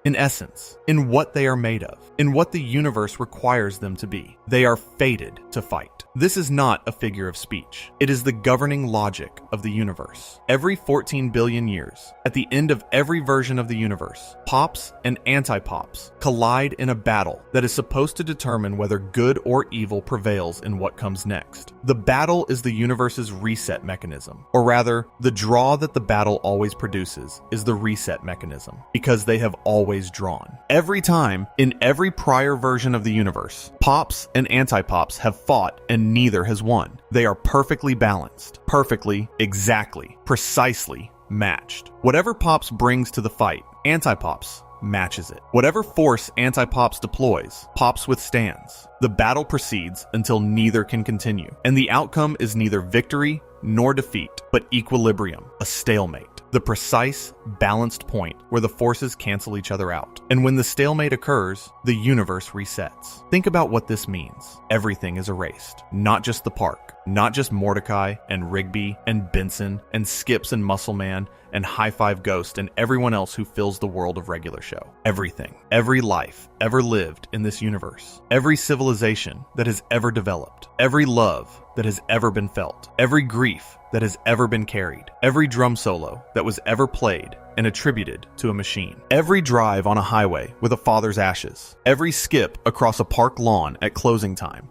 In essence, in what they are made of, in what the universe requires them to be. They are fated to fight. This is not a figure of speech. It is the governing logic of the universe. Every 14 billion years, at the end of every version of the universe, pops and anti-pops collide in a battle that is supposed to determine whether good or evil prevails in what comes next. The battle is the universe's reset mechanism, or rather, the draw that the battle always produces is the reset mechanism, because they have always drawn. Every time, in every prior version of the universe, pops and anti-pops have fought and neither has won. They are perfectly balanced, perfectly, exactly, precisely matched. Whatever Pops brings to the fight, anti-Pops matches it. Whatever force anti-Pops deploys, Pops withstands. The battle proceeds until neither can continue, and the outcome is neither victory nor defeat, but equilibrium, a stalemate. The precise, balanced point where the forces cancel each other out. And when the stalemate occurs, the universe resets. Think about what this means. Everything is erased. Not just the park, not just Mordecai and Rigby and Benson and Skips and Muscleman and High Five Ghost and everyone else who fills the world of Regular Show. Everything, every life ever lived in this universe, every civilization that has ever developed, every love that has ever been felt, every grief that has ever been carried, every drum solo that was ever played and attributed to a machine, every drive on a highway with a father's ashes, every skip across a park lawn at closing time,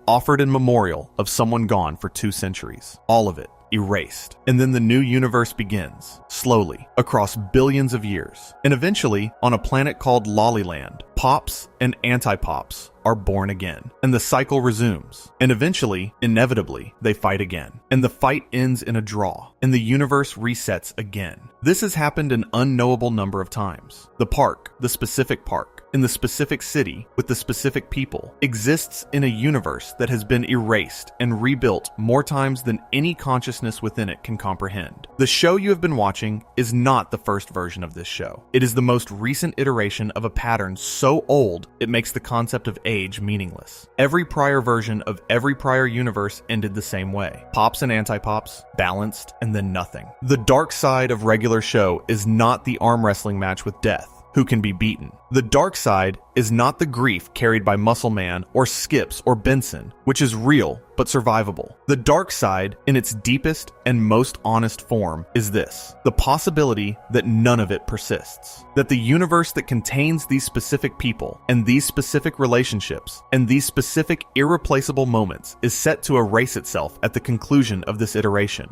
offered in memorial of someone gone for 2 centuries, all of it erased. And then the new universe begins, slowly, across billions of years. And eventually, on a planet called Lollyland, Pops and anti-Pops are born again. And the cycle resumes. And eventually, inevitably, they fight again. And the fight ends in a draw. And the universe resets again. This has happened an unknowable number of times. The park, the specific park, in the specific city, with the specific people, exists in a universe that has been erased and rebuilt more times than any consciousness within it can comprehend. The show you have been watching is not the first version of this show. It is the most recent iteration of a pattern so old it makes the concept of age meaningless. Every prior version of every prior universe ended the same way. Pops and anti-pops, balanced, and then nothing. The dark side of Regular Show is not the arm wrestling match with death, who can be beaten. The dark side is not the grief carried by Muscleman or Skips or Benson, which is real but survivable. The dark side, in its deepest and most honest form, is this: the possibility that none of it persists. That the universe that contains these specific people and these specific relationships and these specific irreplaceable moments is set to erase itself at the conclusion of this iteration,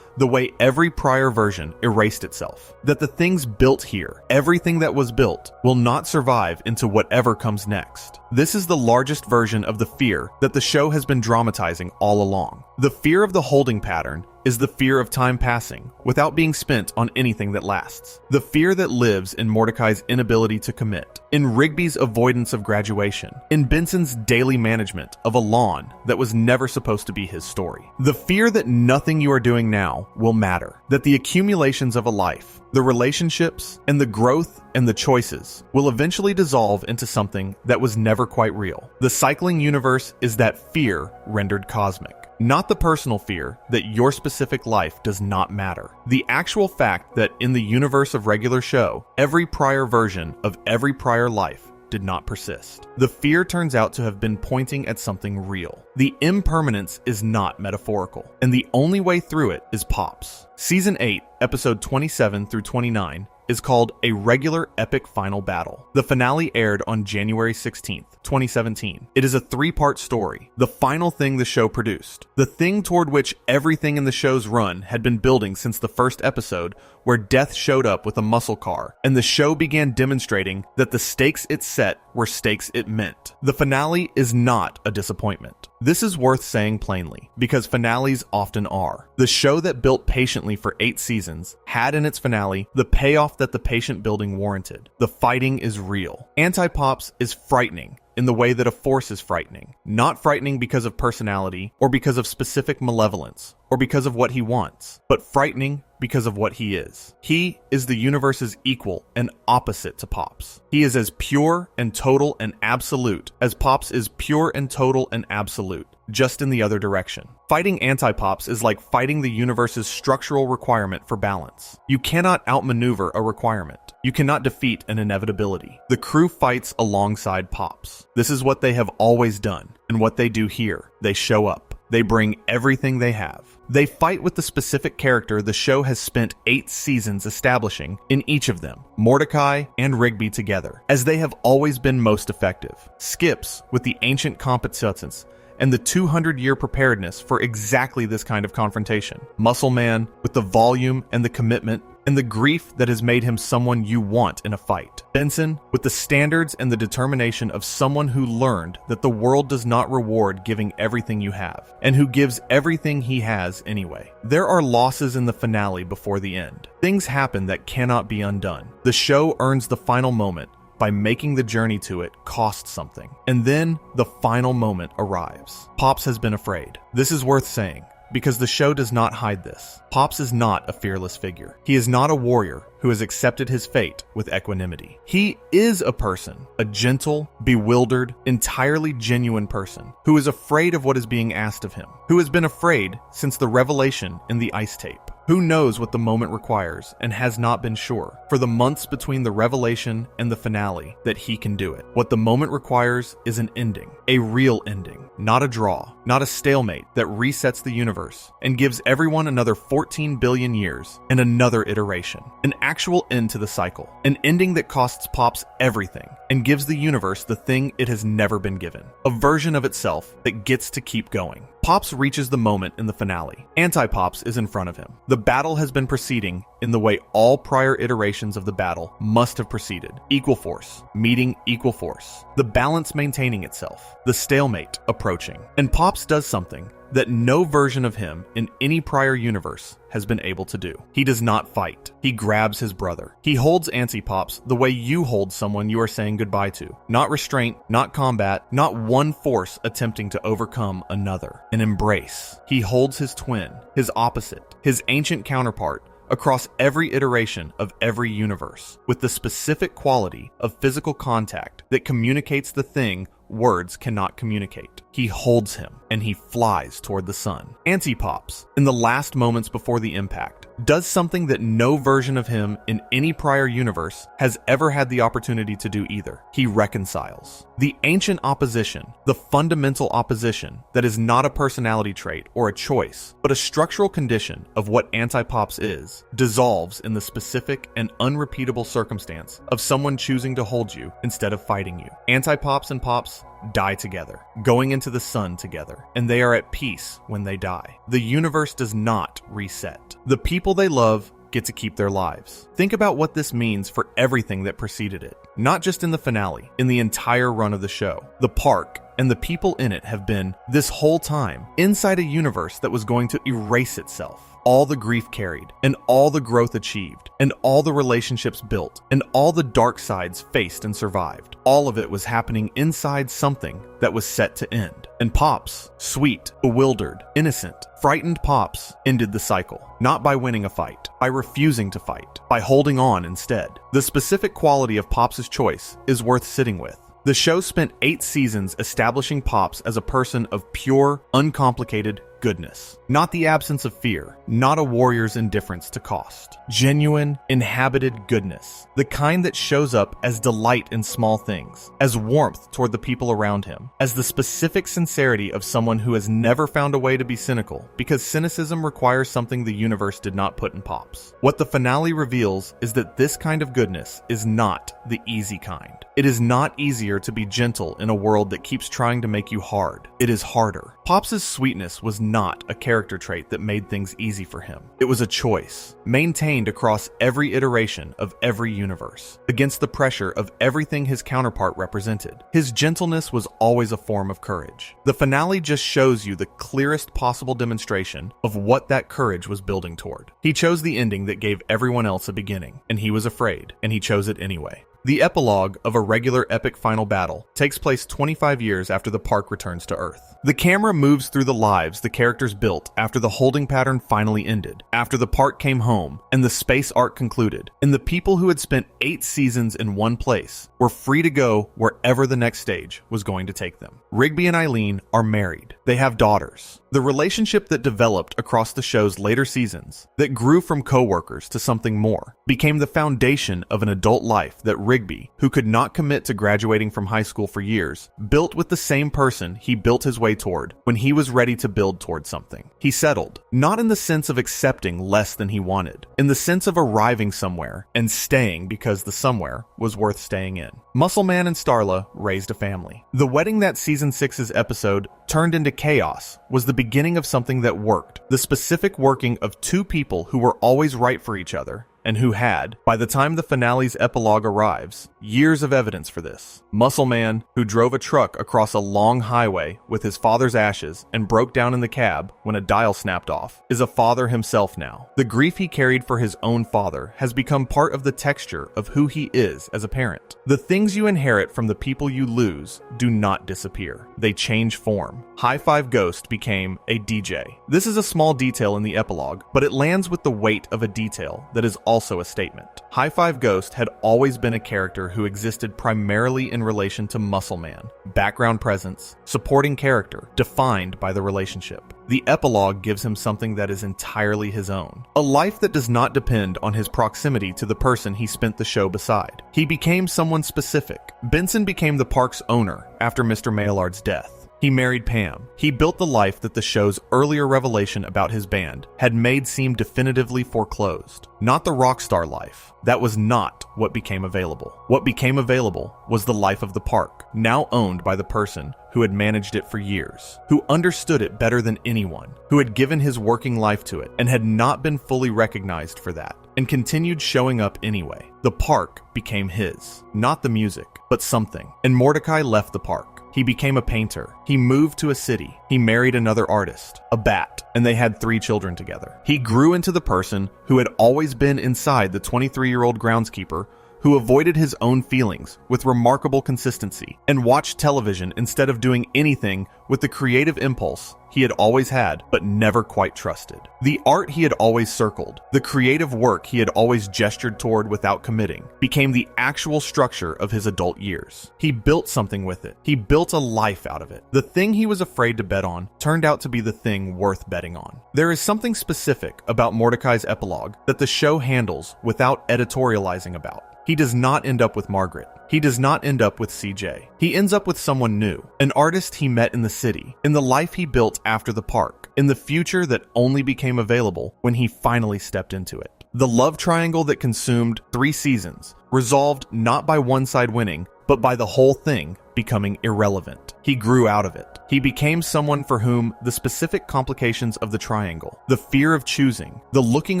the way every prior version erased itself. That the things built here, everything that was built, will not survive into whatever comes next. This is the largest version of the fear that the show has been dramatizing all along. The fear of the holding pattern is the fear of time passing without being spent on anything that lasts. The fear that lives in Mordecai's inability to commit, in Rigby's avoidance of graduation, in Benson's daily management of a lawn that was never supposed to be his story. The fear that nothing you are doing now will matter. That the accumulations of a life, the relationships, and the growth and the choices will eventually dissolve into something that was never quite real. The cycling universe is that fear rendered cosmic. Not the personal fear that your specific life does not matter. The actual fact that in the universe of Regular Show, every prior version of every prior life did not persist. The fear turns out to have been pointing at something real. The impermanence is not metaphorical, and the only way through it is Pops. Season 8, episode 27 through 29, is called A Regular Epic Final Battle. The finale aired on January 16th, 2017. It is a 3-part story, the final thing the show produced, the thing toward which everything in the show's run had been building since the first episode, where Death showed up with a muscle car, and the show began demonstrating that the stakes it set were stakes it meant. The finale is not a disappointment. This is worth saying plainly, because finales often are. The show that built patiently for 8 seasons had in its finale the payoff that the patient building warranted. The fighting is real. Anti-Pops is frightening in the way that a force is frightening. Not frightening because of personality or because of specific malevolence or because of what he wants, but frightening because of what he is. He is the universe's equal and opposite to Pops. He is as pure and total and absolute as Pops is pure and total and absolute, just in the other direction. Fighting anti-Pops is like fighting the universe's structural requirement for balance. You cannot outmaneuver a requirement. You cannot defeat an inevitability. The crew fights alongside Pops. This is what they have always done, and what they do here. They show up. They bring everything they have. They fight with the specific character the show has spent 8 seasons establishing in each of them, Mordecai and Rigby together, as they have always been most effective. Skips with the ancient competence and the 200-year preparedness for exactly this kind of confrontation. Muscle Man with the volume and the commitment and the grief that has made him someone you want in a fight. Benson with the standards and the determination of someone who learned that the world does not reward giving everything you have, and who gives everything he has anyway. There are losses in the finale before the end. Things happen that cannot be undone. The show earns the final moment by making the journey to it cost something. And then the final moment arrives. Pops has been afraid. This is worth saying, because the show does not hide this. Pops is not a fearless figure. He is not a warrior who has accepted his fate with equanimity. He is a person, a gentle, bewildered, entirely genuine person, who is afraid of what is being asked of him, who has been afraid since the revelation in the ice tape, who knows what the moment requires and has not been sure, for the months between the revelation and the finale, that he can do it. What the moment requires is an ending, a real ending, not a draw, not a stalemate that resets the universe and gives everyone another 14 billion years and another iteration. An actual end to the cycle, an ending that costs Pops everything and gives the universe the thing it has never been given, a version of itself that gets to keep going. Pops reaches the moment in the finale. Anti-Pops is in front of him. The battle has been proceeding in the way all prior iterations of the battle must have proceeded. Equal force, meeting equal force. The balance maintaining itself. The stalemate approaching. And Pops does something that no version of him in any prior universe has been able to do. He does not fight. He grabs his brother. He holds Anti-Pops the way you hold someone you are saying goodbye to. Not restraint, not combat, not one force attempting to overcome another. An embrace. He holds his twin, his opposite, his ancient counterpart, across every iteration of every universe, with the specific quality of physical contact that communicates the thing words cannot communicate. He holds him, and he flies toward the sun. Anti-Pops, in the last moments before the impact, does something that no version of him in any prior universe has ever had the opportunity to do either. He reconciles. The ancient opposition, the fundamental opposition that is not a personality trait or a choice, but a structural condition of what Anti-Pops is, dissolves in the specific and unrepeatable circumstance of someone choosing to hold you instead of fighting you. Anti-Pops and Pops die together, going into the sun together, and they are at peace when they die. The universe does not reset. The people they love get to keep their lives. Think about what this means for everything that preceded it. Not just in the finale, in the entire run of the show. The park and the people in it have been, this whole time, inside a universe that was going to erase itself. All the grief carried, and all the growth achieved, and all the relationships built, and all the dark sides faced and survived. All of it was happening inside something that was set to end. And Pops, sweet, bewildered, innocent, frightened Pops, ended the cycle. Not by winning a fight, by refusing to fight, by holding on instead. The specific quality of Pops' choice is worth sitting with. The show spent 8 seasons establishing Pops as a person of pure, uncomplicated goodness. Not the absence of fear, not a warrior's indifference to cost. Genuine, inhabited goodness. The kind that shows up as delight in small things, as warmth toward the people around him, as the specific sincerity of someone who has never found a way to be cynical, because cynicism requires something the universe did not put in Pops. What the finale reveals is that this kind of goodness is not the easy kind. It is not easier to be gentle in a world that keeps trying to make you hard. It is harder. Pops' sweetness was not a character trait that made things easy for him. It was a choice, maintained across every iteration of every universe, against the pressure of everything his counterpart represented. His gentleness was always a form of courage. The finale just shows you the clearest possible demonstration of what that courage was building toward. He chose the ending that gave everyone else a beginning, and he was afraid, and he chose it anyway. The epilogue of a regular epic final battle takes place 25 years after the park returns to Earth. The camera moves through the lives the characters built after the holding pattern finally ended, after the park came home, and the space arc concluded, and the people who had spent 8 seasons in one place were free to go wherever the next stage was going to take them. Rigby and Eileen are married. They have daughters. The relationship that developed across the show's later seasons, that grew from co-workers to something more, became the foundation of an adult life that Rigby, who could not commit to graduating from high school for years, built with the same person he built his way toward when he was ready to build toward something. He settled, not in the sense of accepting less than he wanted, in the sense of arriving somewhere and staying because the somewhere was worth staying in. Muscle Man and Starla raised a family. The wedding that season 6's episode turned into chaos was the beginning of something that worked, the specific working of two people who were always right for each other, and who had, by the time the finale's epilogue arrives, years of evidence for this. Muscle Man, who drove a truck across a long highway with his father's ashes and broke down in the cab when a dial snapped off, is a father himself now. The grief he carried for his own father has become part of the texture of who he is as a parent. The things you inherit from the people you lose do not disappear. They change form. High Five Ghost became a DJ. This is a small detail in the epilogue, but it lands with the weight of a detail that is also a statement. High Five Ghost had always been a character who existed primarily in relation to Muscle Man. Background presence, supporting character, defined by the relationship. The epilogue gives him something that is entirely his own. A life that does not depend on his proximity to the person he spent the show beside. He became someone specific. Benson became the park's owner after Mr. Maillard's death. He married Pam. He built the life that the show's earlier revelation about his band had made seem definitively foreclosed. Not the rock star life. That was not what became available. What became available was the life of the park, now owned by the person who had managed it for years, who understood it better than anyone, who had given his working life to it and had not been fully recognized for that, and continued showing up anyway. The park became his, not the music, but something. And Mordecai left the park. He became a painter. He moved to a city. He married another artist, a bat, and they had 3 children together. He grew into the person who had always been inside the 23-year-old groundskeeper who avoided his own feelings with remarkable consistency and watched television instead of doing anything with the creative impulse he had always had but never quite trusted. The art he had always circled, the creative work he had always gestured toward without committing, became the actual structure of his adult years. He built something with it. He built a life out of it. The thing he was afraid to bet on turned out to be the thing worth betting on. There is something specific about Mordecai's epilogue that the show handles without editorializing about. He does not end up with Margaret. He does not end up with CJ. He ends up with someone new, an artist he met in the city, in the life he built after the park, in the future that only became available when he finally stepped into it. The love triangle that consumed 3 seasons, resolved not by one side winning, but by the whole thing becoming irrelevant. He grew out of it. He became someone for whom the specific complications of the triangle, the fear of choosing, the looking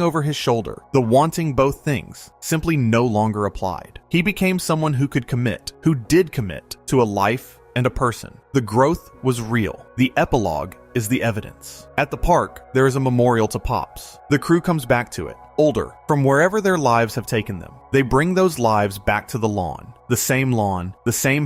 over his shoulder, the wanting both things, simply no longer applied. He became someone who could commit, who did commit, to a life and a person. The growth was real. The epilogue is the evidence. At the park, there is a memorial to Pops. The crew comes back to it, older, from wherever their lives have taken them. They bring those lives back to the lawn, the same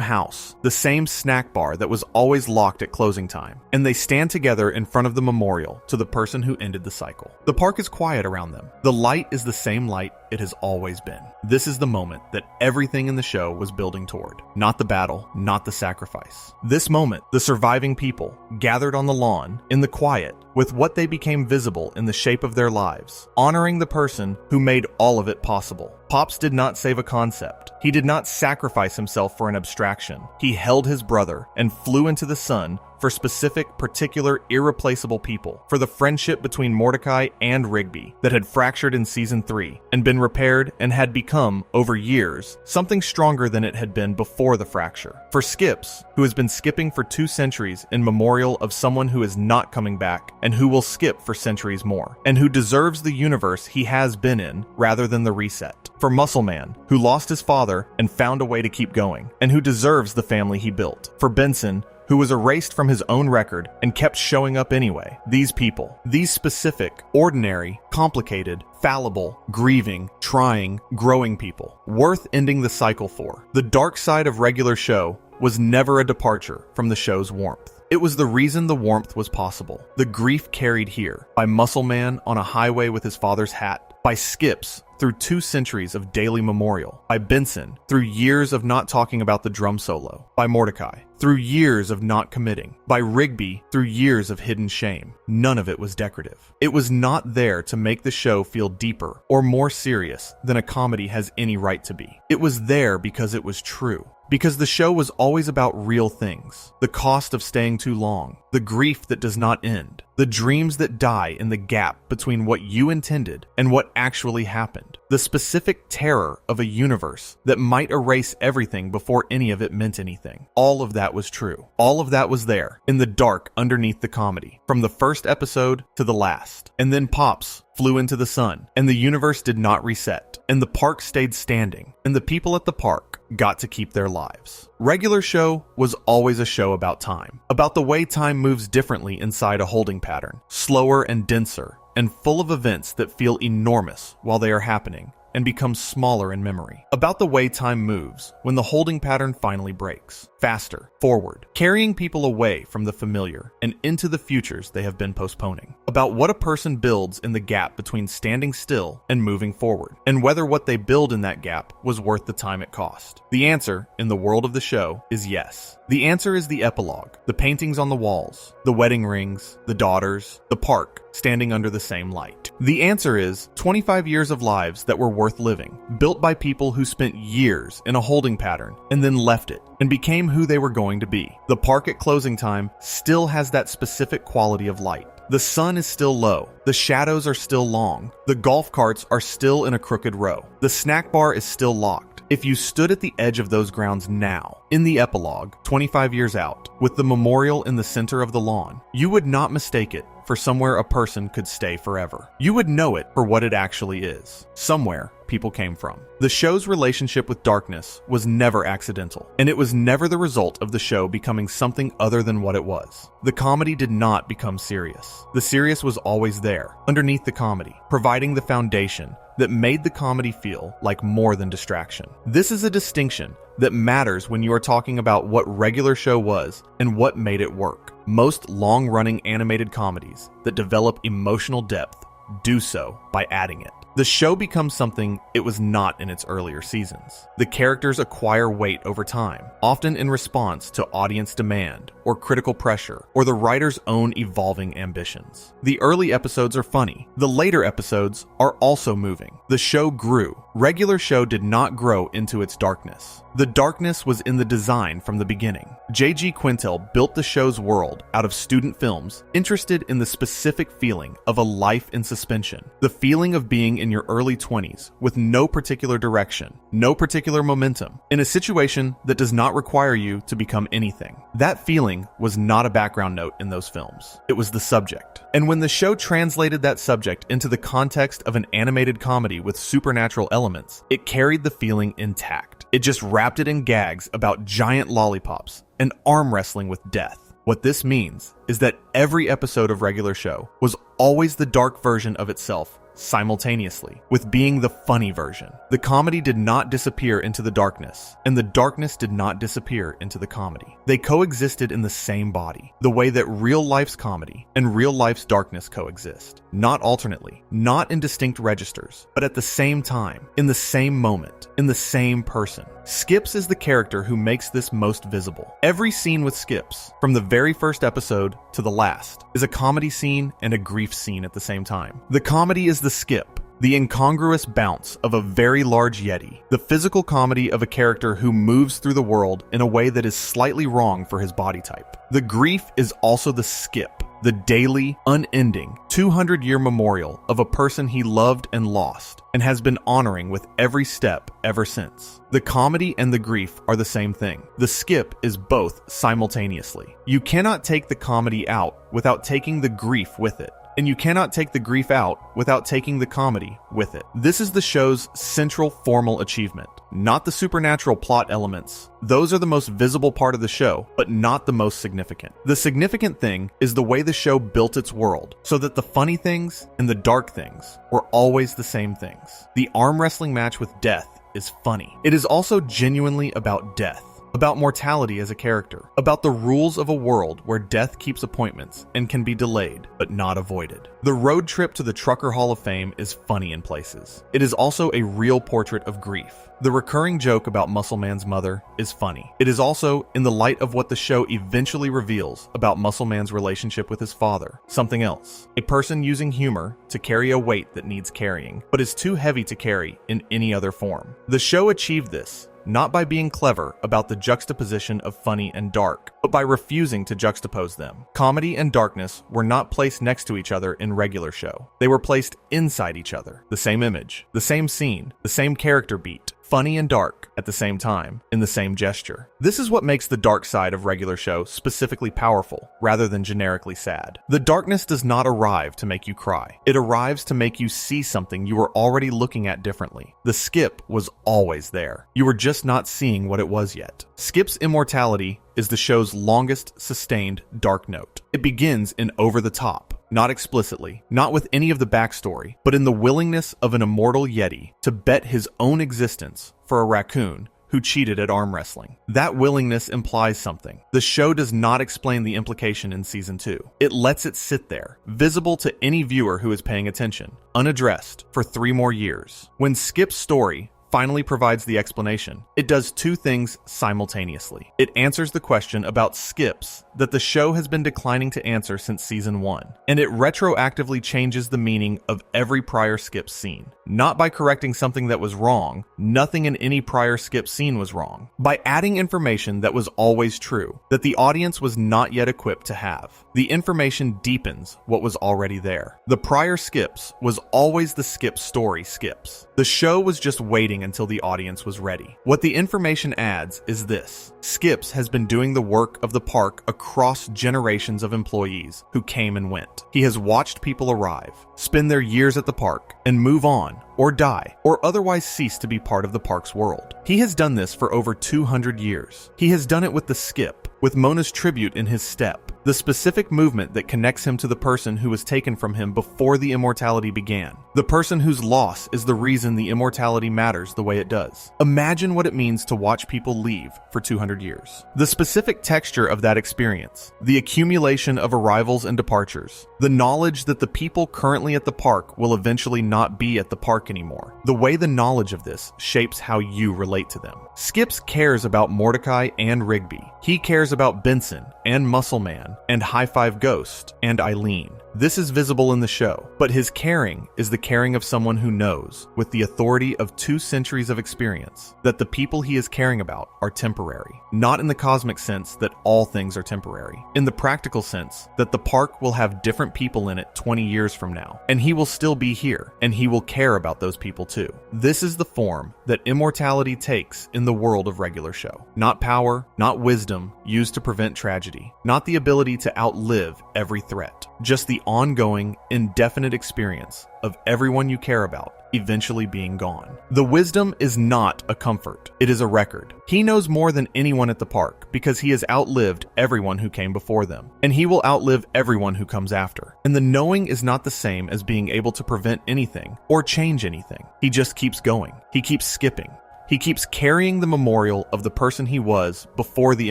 house, the same snack bar that was always locked at closing time, and they stand together in front of the memorial to the person who ended the cycle. The park is quiet around them. The light is the same light it has always been. This is the moment that everything in the show was building toward. Not the battle, not the sacrifice. This moment, the surviving people, gathered on the lawn, in the quiet, with what they became visible in the shape of their lives, honoring the person who made all of it possible. Pops did not save a concept. He did not sacrifice himself for an abstraction. He held his brother and flew into the sun for specific, particular, irreplaceable people, for the friendship between Mordecai and Rigby that had fractured in season 3 and been repaired and had become, over years, something stronger than it had been before the fracture. For Skips, who has been skipping for 2 centuries in memorial of someone who is not coming back and who will skip for centuries more, and who deserves the universe he has been in rather than the reset. For Muscle Man, who lost his father and found a way to keep going, and who deserves the family he built. For Benson, who was erased from his own record and kept showing up anyway. These people, these specific, ordinary, complicated, fallible, grieving, trying, growing people, worth ending the cycle for. The dark side of regular show was never a departure from the show's warmth. It was the reason the warmth was possible. The grief carried here by Muscle Man on a highway with his father's hat, by Skips through 2 centuries of daily memorial, by Benson through years of not talking about the drum solo, by Mordecai through years of not committing, by Rigby through years of hidden shame. None of it was decorative. It was not there to make the show feel deeper or more serious than a comedy has any right to be. It was there because it was true. Because the show was always about real things. The cost of staying too long, the grief that does not end, the dreams that die in the gap between what you intended and what actually happened, the specific terror of a universe that might erase everything before any of it meant anything. All of that was true. All of that was there, in the dark underneath the comedy, from the first episode to the last. And then Pops flew into the sun, and the universe did not reset, and the park stayed standing, and the people at the park got to keep their lives. Regular Show was always a show about time, about the way time moves differently inside a holding pattern, slower and denser, and full of events that feel enormous while they are happening and become smaller in memory. About the way time moves when the holding pattern finally breaks. Faster, forward, carrying people away from the familiar and into the futures they have been postponing. About what a person builds in the gap between standing still and moving forward, and whether what they build in that gap was worth the time it cost. The answer, in the world of the show, is yes. The answer is the epilogue, the paintings on the walls, the wedding rings, the daughters, the park standing under the same light. The answer is 25 years of lives that were worth living, built by people who spent years in a holding pattern and then left it and became who they were going to be. The park at closing time still has that specific quality of light. The sun is still low. The shadows are still long. The golf carts are still in a crooked row. The snack bar is still locked. If you stood at the edge of those grounds now, in the epilogue, 25 years out, with the memorial in the center of the lawn, you would not mistake it for somewhere a person could stay forever. You would know it for what it actually is. Somewhere people came from. The show's relationship with darkness was never accidental, and it was never the result of the show becoming something other than what it was. The comedy did not become serious. The serious was always there, underneath the comedy, providing the foundation that made the comedy feel like more than distraction. This is a distinction that matters when you are talking about what Regular Show was and what made it work. Most long-running animated comedies that develop emotional depth do so by adding it. The show becomes something it was not in its earlier seasons. The characters acquire weight over time, often in response to audience demand or critical pressure or the writer's own evolving ambitions. The early episodes are funny. The later episodes are also moving. The show grew. Regular Show did not grow into its darkness. The darkness was in the design from the beginning. J.G. Quintel built the show's world out of student films interested in the specific feeling of a life in suspension, the feeling of being in your early 20s with no particular direction, no particular momentum, in a situation that does not require you to become anything. That feeling was not a background note in those films. It was the subject. And when the show translated that subject into the context of an animated comedy with supernatural elements, it carried the feeling intact. It just wrapped it in gags about giant lollipops and arm wrestling with death. What this means is that every episode of Regular Show was always the dark version of itself simultaneously, with being the funny version. The comedy did not disappear into the darkness, and the darkness did not disappear into the comedy. They coexisted in the same body, the way that real life's comedy and real life's darkness coexist. Not alternately, not in distinct registers, but at the same time, in the same moment, in the same person. Skips is the character who makes this most visible. Every scene with Skips, from the very first episode to the last, is a comedy scene and a grief scene at the same time. The comedy is the skip, the incongruous bounce of a very large yeti, the physical comedy of a character who moves through the world in a way that is slightly wrong for his body type. The grief is also the skip, the daily, unending, 200-year memorial of a person he loved and lost, and has been honoring with every step ever since. The comedy and the grief are the same thing. The skip is both simultaneously. You cannot take the comedy out without taking the grief with it. And you cannot take the grief out without taking the comedy with it. This is the show's central formal achievement, not the supernatural plot elements. Those are the most visible part of the show, but not the most significant. The significant thing is the way the show built its world, so that the funny things and the dark things were always the same things. The arm wrestling match with death is funny. It is also genuinely about death. about mortality as a character, about the rules of a world where death keeps appointments and can be delayed, but not avoided. The road trip to the Trucker Hall of Fame is funny in places. It is also a real portrait of grief. The recurring joke about Muscle Man's mother is funny. It is also in the light of what the show eventually reveals about Muscle Man's relationship with his father, something else. A person using humor to carry a weight that needs carrying, but is too heavy to carry in any other form. The show achieved this not by being clever about the juxtaposition of funny and dark, but by refusing to juxtapose them. Comedy and darkness were not placed next to each other in regular show. They were placed inside each other. The same image, the same scene, the same character beat. Funny and dark at the same time, in the same gesture. This is what makes the dark side of regular show specifically powerful, rather than generically sad. The darkness does not arrive to make you cry. It arrives to make you see something you were already looking at differently. The skip was always there. You were just not seeing what it was yet. Skip's immortality is the show's longest sustained dark note. It begins in Over the Top. Not explicitly, not with any of the backstory, but in the willingness of an immortal Yeti to bet his own existence for a raccoon who cheated at arm wrestling. That willingness implies something. The show does not explain the implication in season 2. It lets it sit there, visible to any viewer who is paying attention, unaddressed for 3 more years. When Skip's story finally provides the explanation, it does 2 things simultaneously. It answers the question about skips that the show has been declining to answer since season 1, and it retroactively changes the meaning of every prior skip scene. Not by correcting something that was wrong, nothing in any prior skip scene was wrong. By adding information that was always true, that the audience was not yet equipped to have. The information deepens what was already there. The prior skips was always the skip story skips. The show was just waiting until the audience was ready. What the information adds is this. Skips has been doing the work of the park across generations of employees who came and went. He has watched people arrive, spend their years at the park, and move on, or die, or otherwise cease to be part of the park's world. He has done this for over 200 years. He has done it with the skip, with Mona's tribute in his step, the specific movement that connects him to the person who was taken from him before the immortality began. The person whose loss is the reason the immortality matters the way it does. Imagine what it means to watch people leave for 200 years. The specific texture of that experience, the accumulation of arrivals and departures, the knowledge that the people currently at the park will eventually not be at the park anymore. The way the knowledge of this shapes how you relate to them. Skips cares about Mordecai and Rigby. He cares about Benson and Muscle Man and High Five Ghost and Eileen. This is visible in the show, but his caring is the caring of someone who knows, with the authority of 2 centuries of experience, that the people he is caring about are temporary. Not in the cosmic sense that all things are temporary. In the practical sense that the park will have different people in it 20 years from now, and he will still be here, and he will care about those people too. This is the form that immortality takes in the world of regular show. Not power, not wisdom used to prevent tragedy, not the ability to outlive every threat, just the ongoing, indefinite experience of everyone you care about eventually being gone. The wisdom is not a comfort, it is a record. He knows more than anyone at the park because he has outlived everyone who came before them, and he will outlive everyone who comes after. And the knowing is not the same as being able to prevent anything or change anything. He just keeps going. He keeps skipping. He keeps carrying the memorial of the person he was before the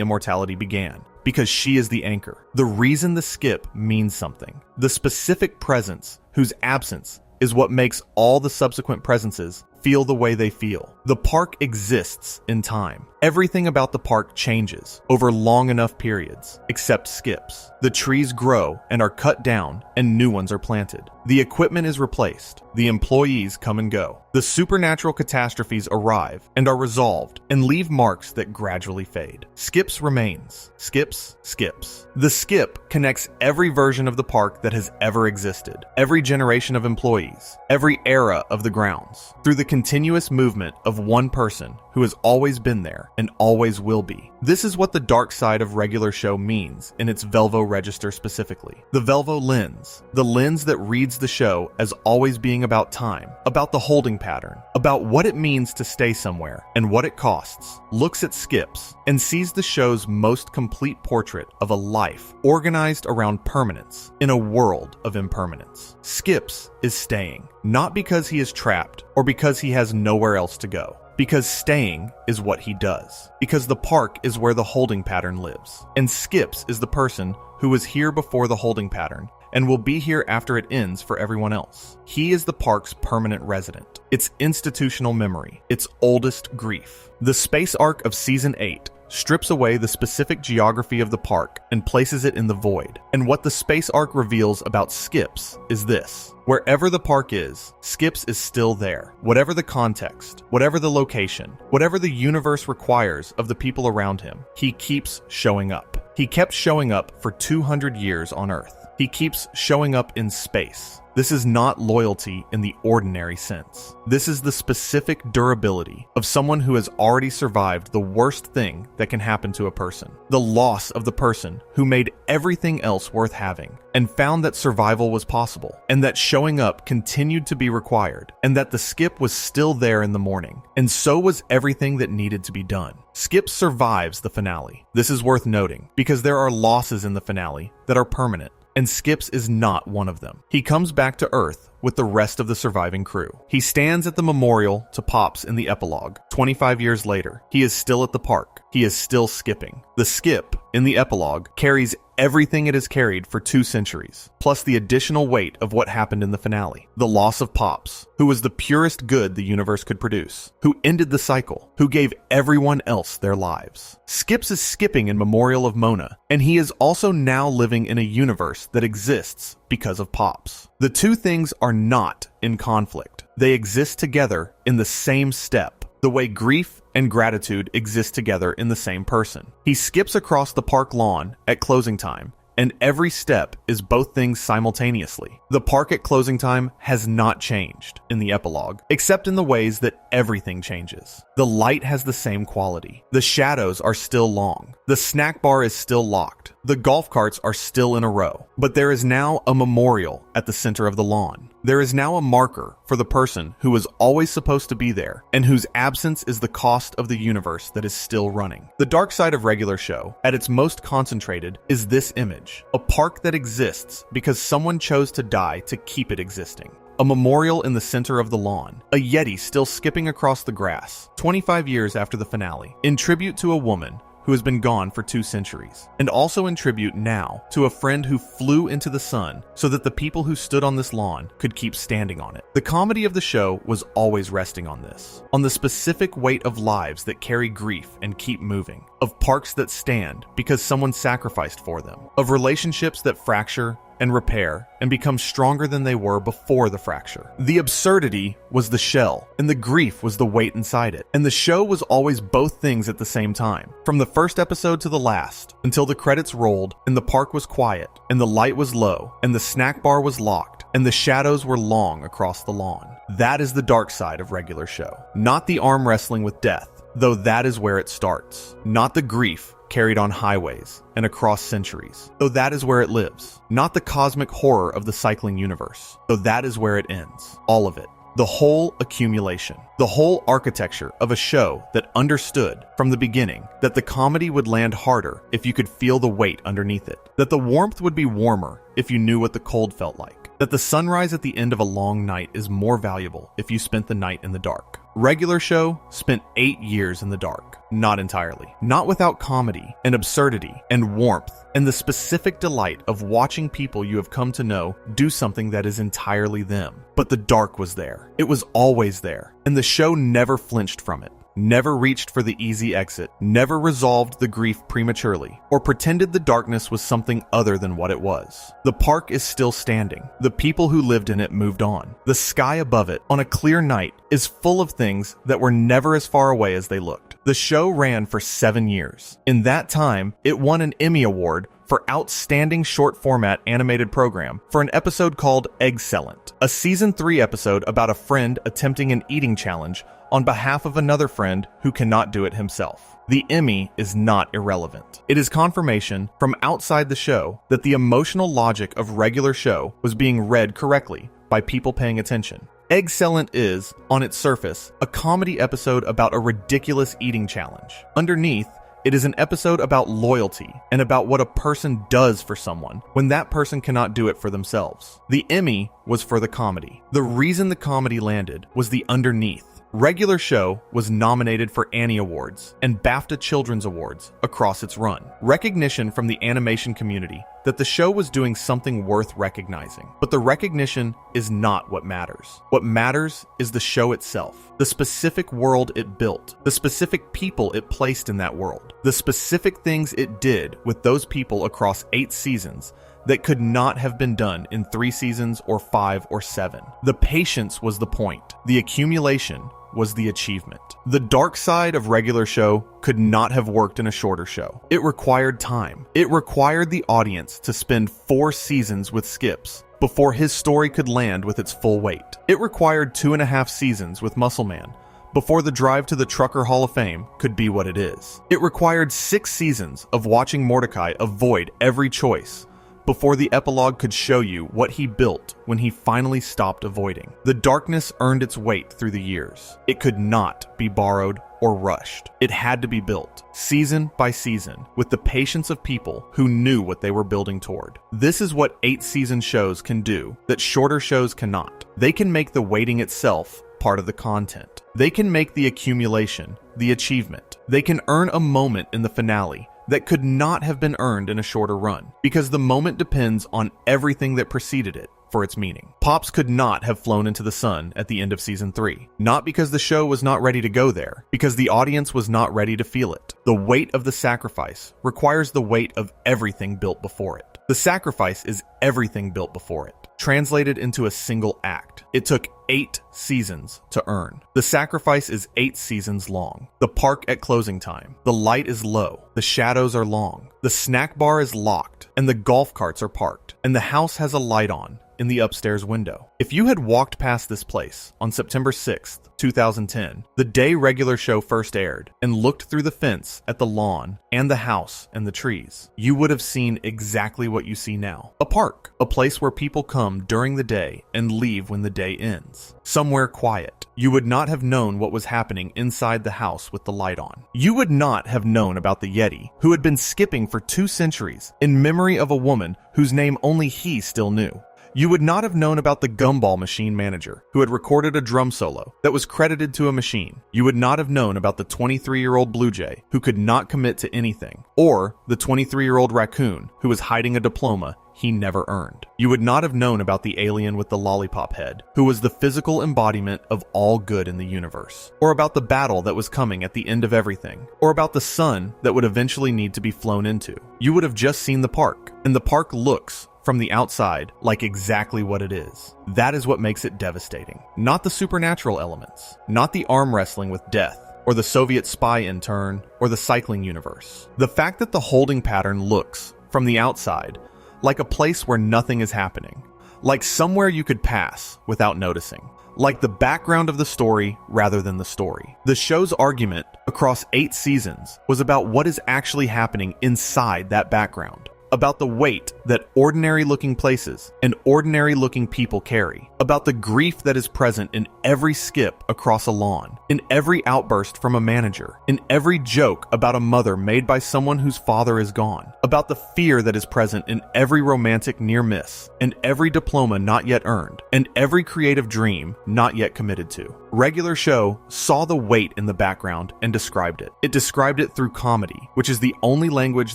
immortality began. Because she is the anchor. The reason the skip means something. The specific presence whose absence is what makes all the subsequent presences feel the way they feel. The park exists in time. Everything about the park changes over long enough periods, except skips. The trees grow and are cut down, and new ones are planted. The equipment is replaced. The employees come and go. The supernatural catastrophes arrive and are resolved and leave marks that gradually fade. Skips remains. Skips, skips. The skip connects every version of the park that has ever existed, every generation of employees, every era of the grounds, through the continuous movement of one person who has always been there and always will be. This is what the dark side of regular show means in its Velvo register specifically. The Velvo lens, the lens that reads the show as always being about time, about the holding pattern, about what it means to stay somewhere and what it costs, looks at skips and sees the show's most complete portrait of a life organized around permanence in a world of impermanence. Skips is staying, not because he is trapped or because he has nowhere else to go, because staying is what he does. Because the park is where the holding pattern lives. And Skips is the person who was here before the holding pattern and will be here after it ends for everyone else. He is the park's permanent resident, its institutional memory, its oldest grief. The space arc of Season 8 strips away the specific geography of the park and places it in the void. And what the space arc reveals about Skips is this: wherever the park is, Skips is still there. Whatever the context, whatever the location, whatever the universe requires of the people around him, he keeps showing up. He kept showing up for 200 years on Earth. He keeps showing up in space. This is not loyalty in the ordinary sense. This is the specific durability of someone who has already survived the worst thing that can happen to a person. The loss of the person who made everything else worth having and found that survival was possible, and that showing up continued to be required, and that the Skip was still there in the morning, and so was everything that needed to be done. Skip survives the finale. This is worth noting, because there are losses in the finale that are permanent, and Skips is not one of them. He comes back to Earth with the rest of the surviving crew. He stands at the memorial to Pops in the epilogue. 25 years later, he is still at the park. He is still skipping. The Skip, in the epilogue, carries everything it has carried for 2 centuries, plus the additional weight of what happened in the finale. The loss of Pops, who was the purest good the universe could produce, who ended the cycle, who gave everyone else their lives. Skips is skipping in memorial of Mona, and he is also now living in a universe that exists because of Pops. The two things are not in conflict. They exist together in the same step, the way grief and gratitude exist together in the same person. He skips across the park lawn at closing time, and every step is both things simultaneously. The park at closing time has not changed in the epilogue, except in the ways that everything changes. The light has the same quality. The shadows are still long. The snack bar is still locked. The golf carts are still in a row. But there is now a memorial at the center of the lawn. There is now a marker for the person who was always supposed to be there, and whose absence is the cost of the universe that is still running. The dark side of regular show, at its most concentrated, is this image. A park that exists because someone chose to die to keep it existing. A memorial in the center of the lawn. A Yeti still skipping across the grass, 25 years after the finale, in tribute to a woman who has been gone for 2 centuries, and also in tribute now to a friend who flew into the sun so that the people who stood on this lawn could keep standing on it. The comedy of the show was always resting on this, on the specific weight of lives that carry grief and keep moving, of parks that stand because someone sacrificed for them, of relationships that fracture and repair and become stronger than they were before the fracture. The absurdity was the shell, and the grief was the weight inside it. And the show was always both things at the same time, from the first episode to the last, until the credits rolled and the park was quiet, and the light was low, and the snack bar was locked, and the shadows were long across the lawn. That is the dark side of regular show. Not the arm wrestling with death, though that is where it starts. Not the grief carried on highways and across centuries, though that is where it lives. Not the cosmic horror of the cycling universe, though that is where it ends. All of it. The whole accumulation. The whole architecture of a show that understood from the beginning that the comedy would land harder if you could feel the weight underneath it. That the warmth would be warmer if you knew what the cold felt like. That the sunrise at the end of a long night is more valuable if you spent the night in the dark. Regular show spent 8 years in the dark. Not entirely. Not without comedy and absurdity and warmth and the specific delight of watching people you have come to know do something that is entirely them. But the dark was there. It was always there. And the show never flinched from it. Never reached for the easy exit, never resolved the grief prematurely, or pretended the darkness was something other than what it was. The park is still standing. The people who lived in it moved on. The sky above it, on a clear night, is full of things that were never as far away as they looked. The show ran for 7 years. In that time, it won an Emmy Award for Outstanding Short Format Animated Program for an episode called Excellent, a Season 3 episode about a friend attempting an eating challenge on behalf of another friend who cannot do it himself. The Emmy is not irrelevant. It is confirmation from outside the show that the emotional logic of regular show was being read correctly by people paying attention. Excellent is, on its surface, a comedy episode about a ridiculous eating challenge. Underneath, it is an episode about loyalty and about what a person does for someone when that person cannot do it for themselves. The Emmy was for the comedy. The reason the comedy landed was the underneath. Regular Show was nominated for Annie Awards and BAFTA Children's Awards across its run. Recognition from the animation community that the show was doing something worth recognizing. But the recognition is not what matters. What matters is the show itself, the specific world it built, the specific people it placed in that world, the specific things it did with those people across 8 seasons that could not have been done in 3 seasons or 5 or 7. The patience was the point. The accumulation was the achievement. The dark side of Regular Show could not have worked in a shorter show. It required time. It required the audience to spend 4 seasons with Skips before his story could land with its full weight. It required 2.5 seasons with Muscle Man before the drive to the Trucker Hall of Fame could be what it is. It required 6 seasons of watching Mordecai avoid every choice before the epilogue could show you what he built when he finally stopped avoiding. The darkness earned its weight through the years. It could not be borrowed or rushed. It had to be built, season by season, with the patience of people who knew what they were building toward. This is what 8-season shows can do that shorter shows cannot. They can make the waiting itself part of the content. They can make the accumulation the achievement. They can earn a moment in the finale that could not have been earned in a shorter run, because the moment depends on everything that preceded it for its meaning. Pops could not have flown into the sun at the end of season 3, not because the show was not ready to go there, because the audience was not ready to feel it. The weight of the sacrifice requires the weight of everything built before it. The sacrifice is everything built before it, translated into a single act. It took 8 seasons to earn. The sacrifice is 8 seasons long. The park at closing time. The light is low. The shadows are long. The snack bar is locked, and the golf carts are parked, and the house has a light on in the upstairs window. If you had walked past this place on September 6th, 2010, the day Regular Show first aired, and looked through the fence at the lawn and the house and the trees, you would have seen exactly what you see now. A park, a place where people come during the day and leave when the day ends. Somewhere quiet. You would not have known what was happening inside the house with the light on. You would not have known about the Yeti, who had been skipping for 2 centuries in memory of a woman whose name only he still knew. You would not have known about the gumball machine manager, who had recorded a drum solo that was credited to a machine. You would not have known about the 23-year-old Blue Jay, who could not commit to anything, or the 23-year-old raccoon, who was hiding a diploma he never earned. You would not have known about the alien with the lollipop head, who was the physical embodiment of all good in the universe, or about the battle that was coming at the end of everything, or about the sun that would eventually need to be flown into. You would have just seen the park, and the park looks, from the outside, like exactly what it is. That is what makes it devastating. Not the supernatural elements, not the arm wrestling with death, or the Soviet spy intern, or the cycling universe. The fact that the holding pattern looks, from the outside, like a place where nothing is happening, like somewhere you could pass without noticing, like the background of the story rather than the story. The show's argument across 8 seasons was about what is actually happening inside that background, about the weight that ordinary-looking places and ordinary-looking people carry, about the grief that is present in every skip across a lawn, in every outburst from a manager, in every joke about a mother made by someone whose father is gone, about the fear that is present in every romantic near miss, and every diploma not yet earned, and every creative dream not yet committed to. Regular Show saw the weight in the background and described it. It described it through comedy, which is the only language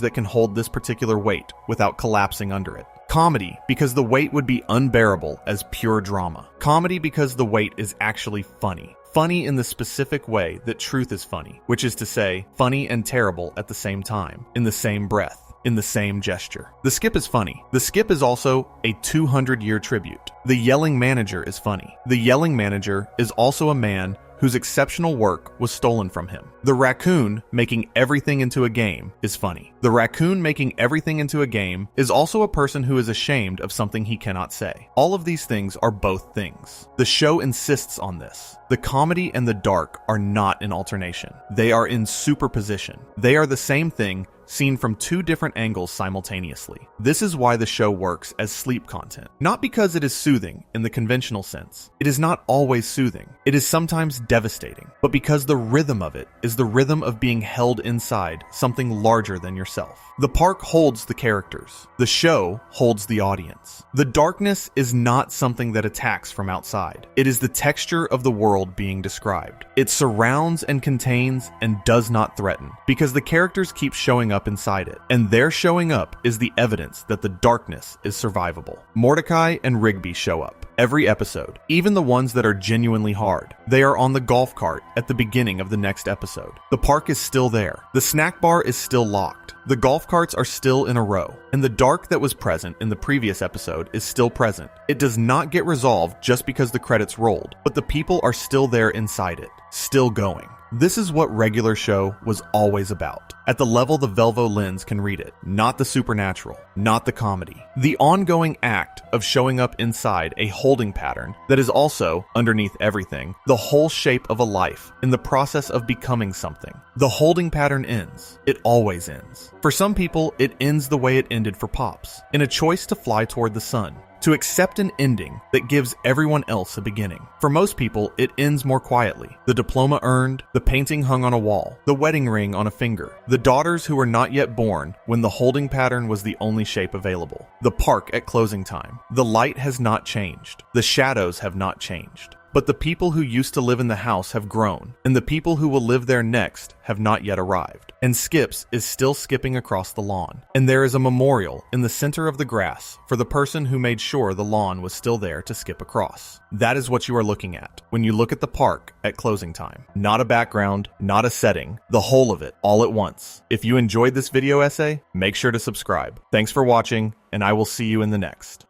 that can hold this particular weight without collapsing under it. Comedy, because the weight would be unbearable as pure drama. Comedy because the weight is actually funny. Funny in the specific way that truth is funny, which is to say, funny and terrible at the same time, in the same breath, in the same gesture. The skip is funny. The skip is also a 200-year tribute. The yelling manager is funny. The yelling manager is also a man whose exceptional work was stolen from him. The raccoon making everything into a game is funny. The raccoon making everything into a game is also a person who is ashamed of something he cannot say. All of these things are both things. The show insists on this. The comedy and the dark are not in alternation. They are in superposition. They are the same thing seen from two different angles simultaneously. This is why the show works as sleep content. Not because it is soothing in the conventional sense. It is not always soothing. It is sometimes devastating, but because the rhythm of it is the rhythm of being held inside something larger than yourself. The park holds the characters. The show holds the audience. The darkness is not something that attacks from outside. It is the texture of the world being described. It surrounds and contains and does not threaten, because the characters keep showing up inside it, and their showing up is the evidence that the darkness is survivable. Mordecai and Rigby show up every episode, even the ones that are genuinely hard. They are on the golf cart at the beginning of the next episode. The park is still there. The snack bar is still locked. The golf carts are still in a row, and the dark that was present in the previous episode is still present. It does not get resolved just because the credits rolled, but the people are still there inside it, still going. This is what regular show was always about. At the level the Velvo lens can read it, not the supernatural, not the comedy. The ongoing act of showing up inside a holding pattern that is also, underneath everything, the whole shape of a life in the process of becoming something. The holding pattern ends. It always ends. For some people, it ends the way it ended for Pops, in a choice to fly toward the sun. To accept an ending that gives everyone else a beginning. For most people, it ends more quietly. The diploma earned, the painting hung on a wall, the wedding ring on a finger, the daughters who were not yet born when the holding pattern was the only shape available, the park at closing time. The light has not changed. The shadows have not changed. But the people who used to live in the house have grown, and the people who will live there next have not yet arrived. And Skips is still skipping across the lawn. And there is a memorial in the center of the grass for the person who made sure the lawn was still there to skip across. That is what you are looking at when you look at the park at closing time. Not a background, not a setting, the whole of it, all at once. If you enjoyed this video essay, make sure to subscribe. Thanks for watching, and I will see you in the next.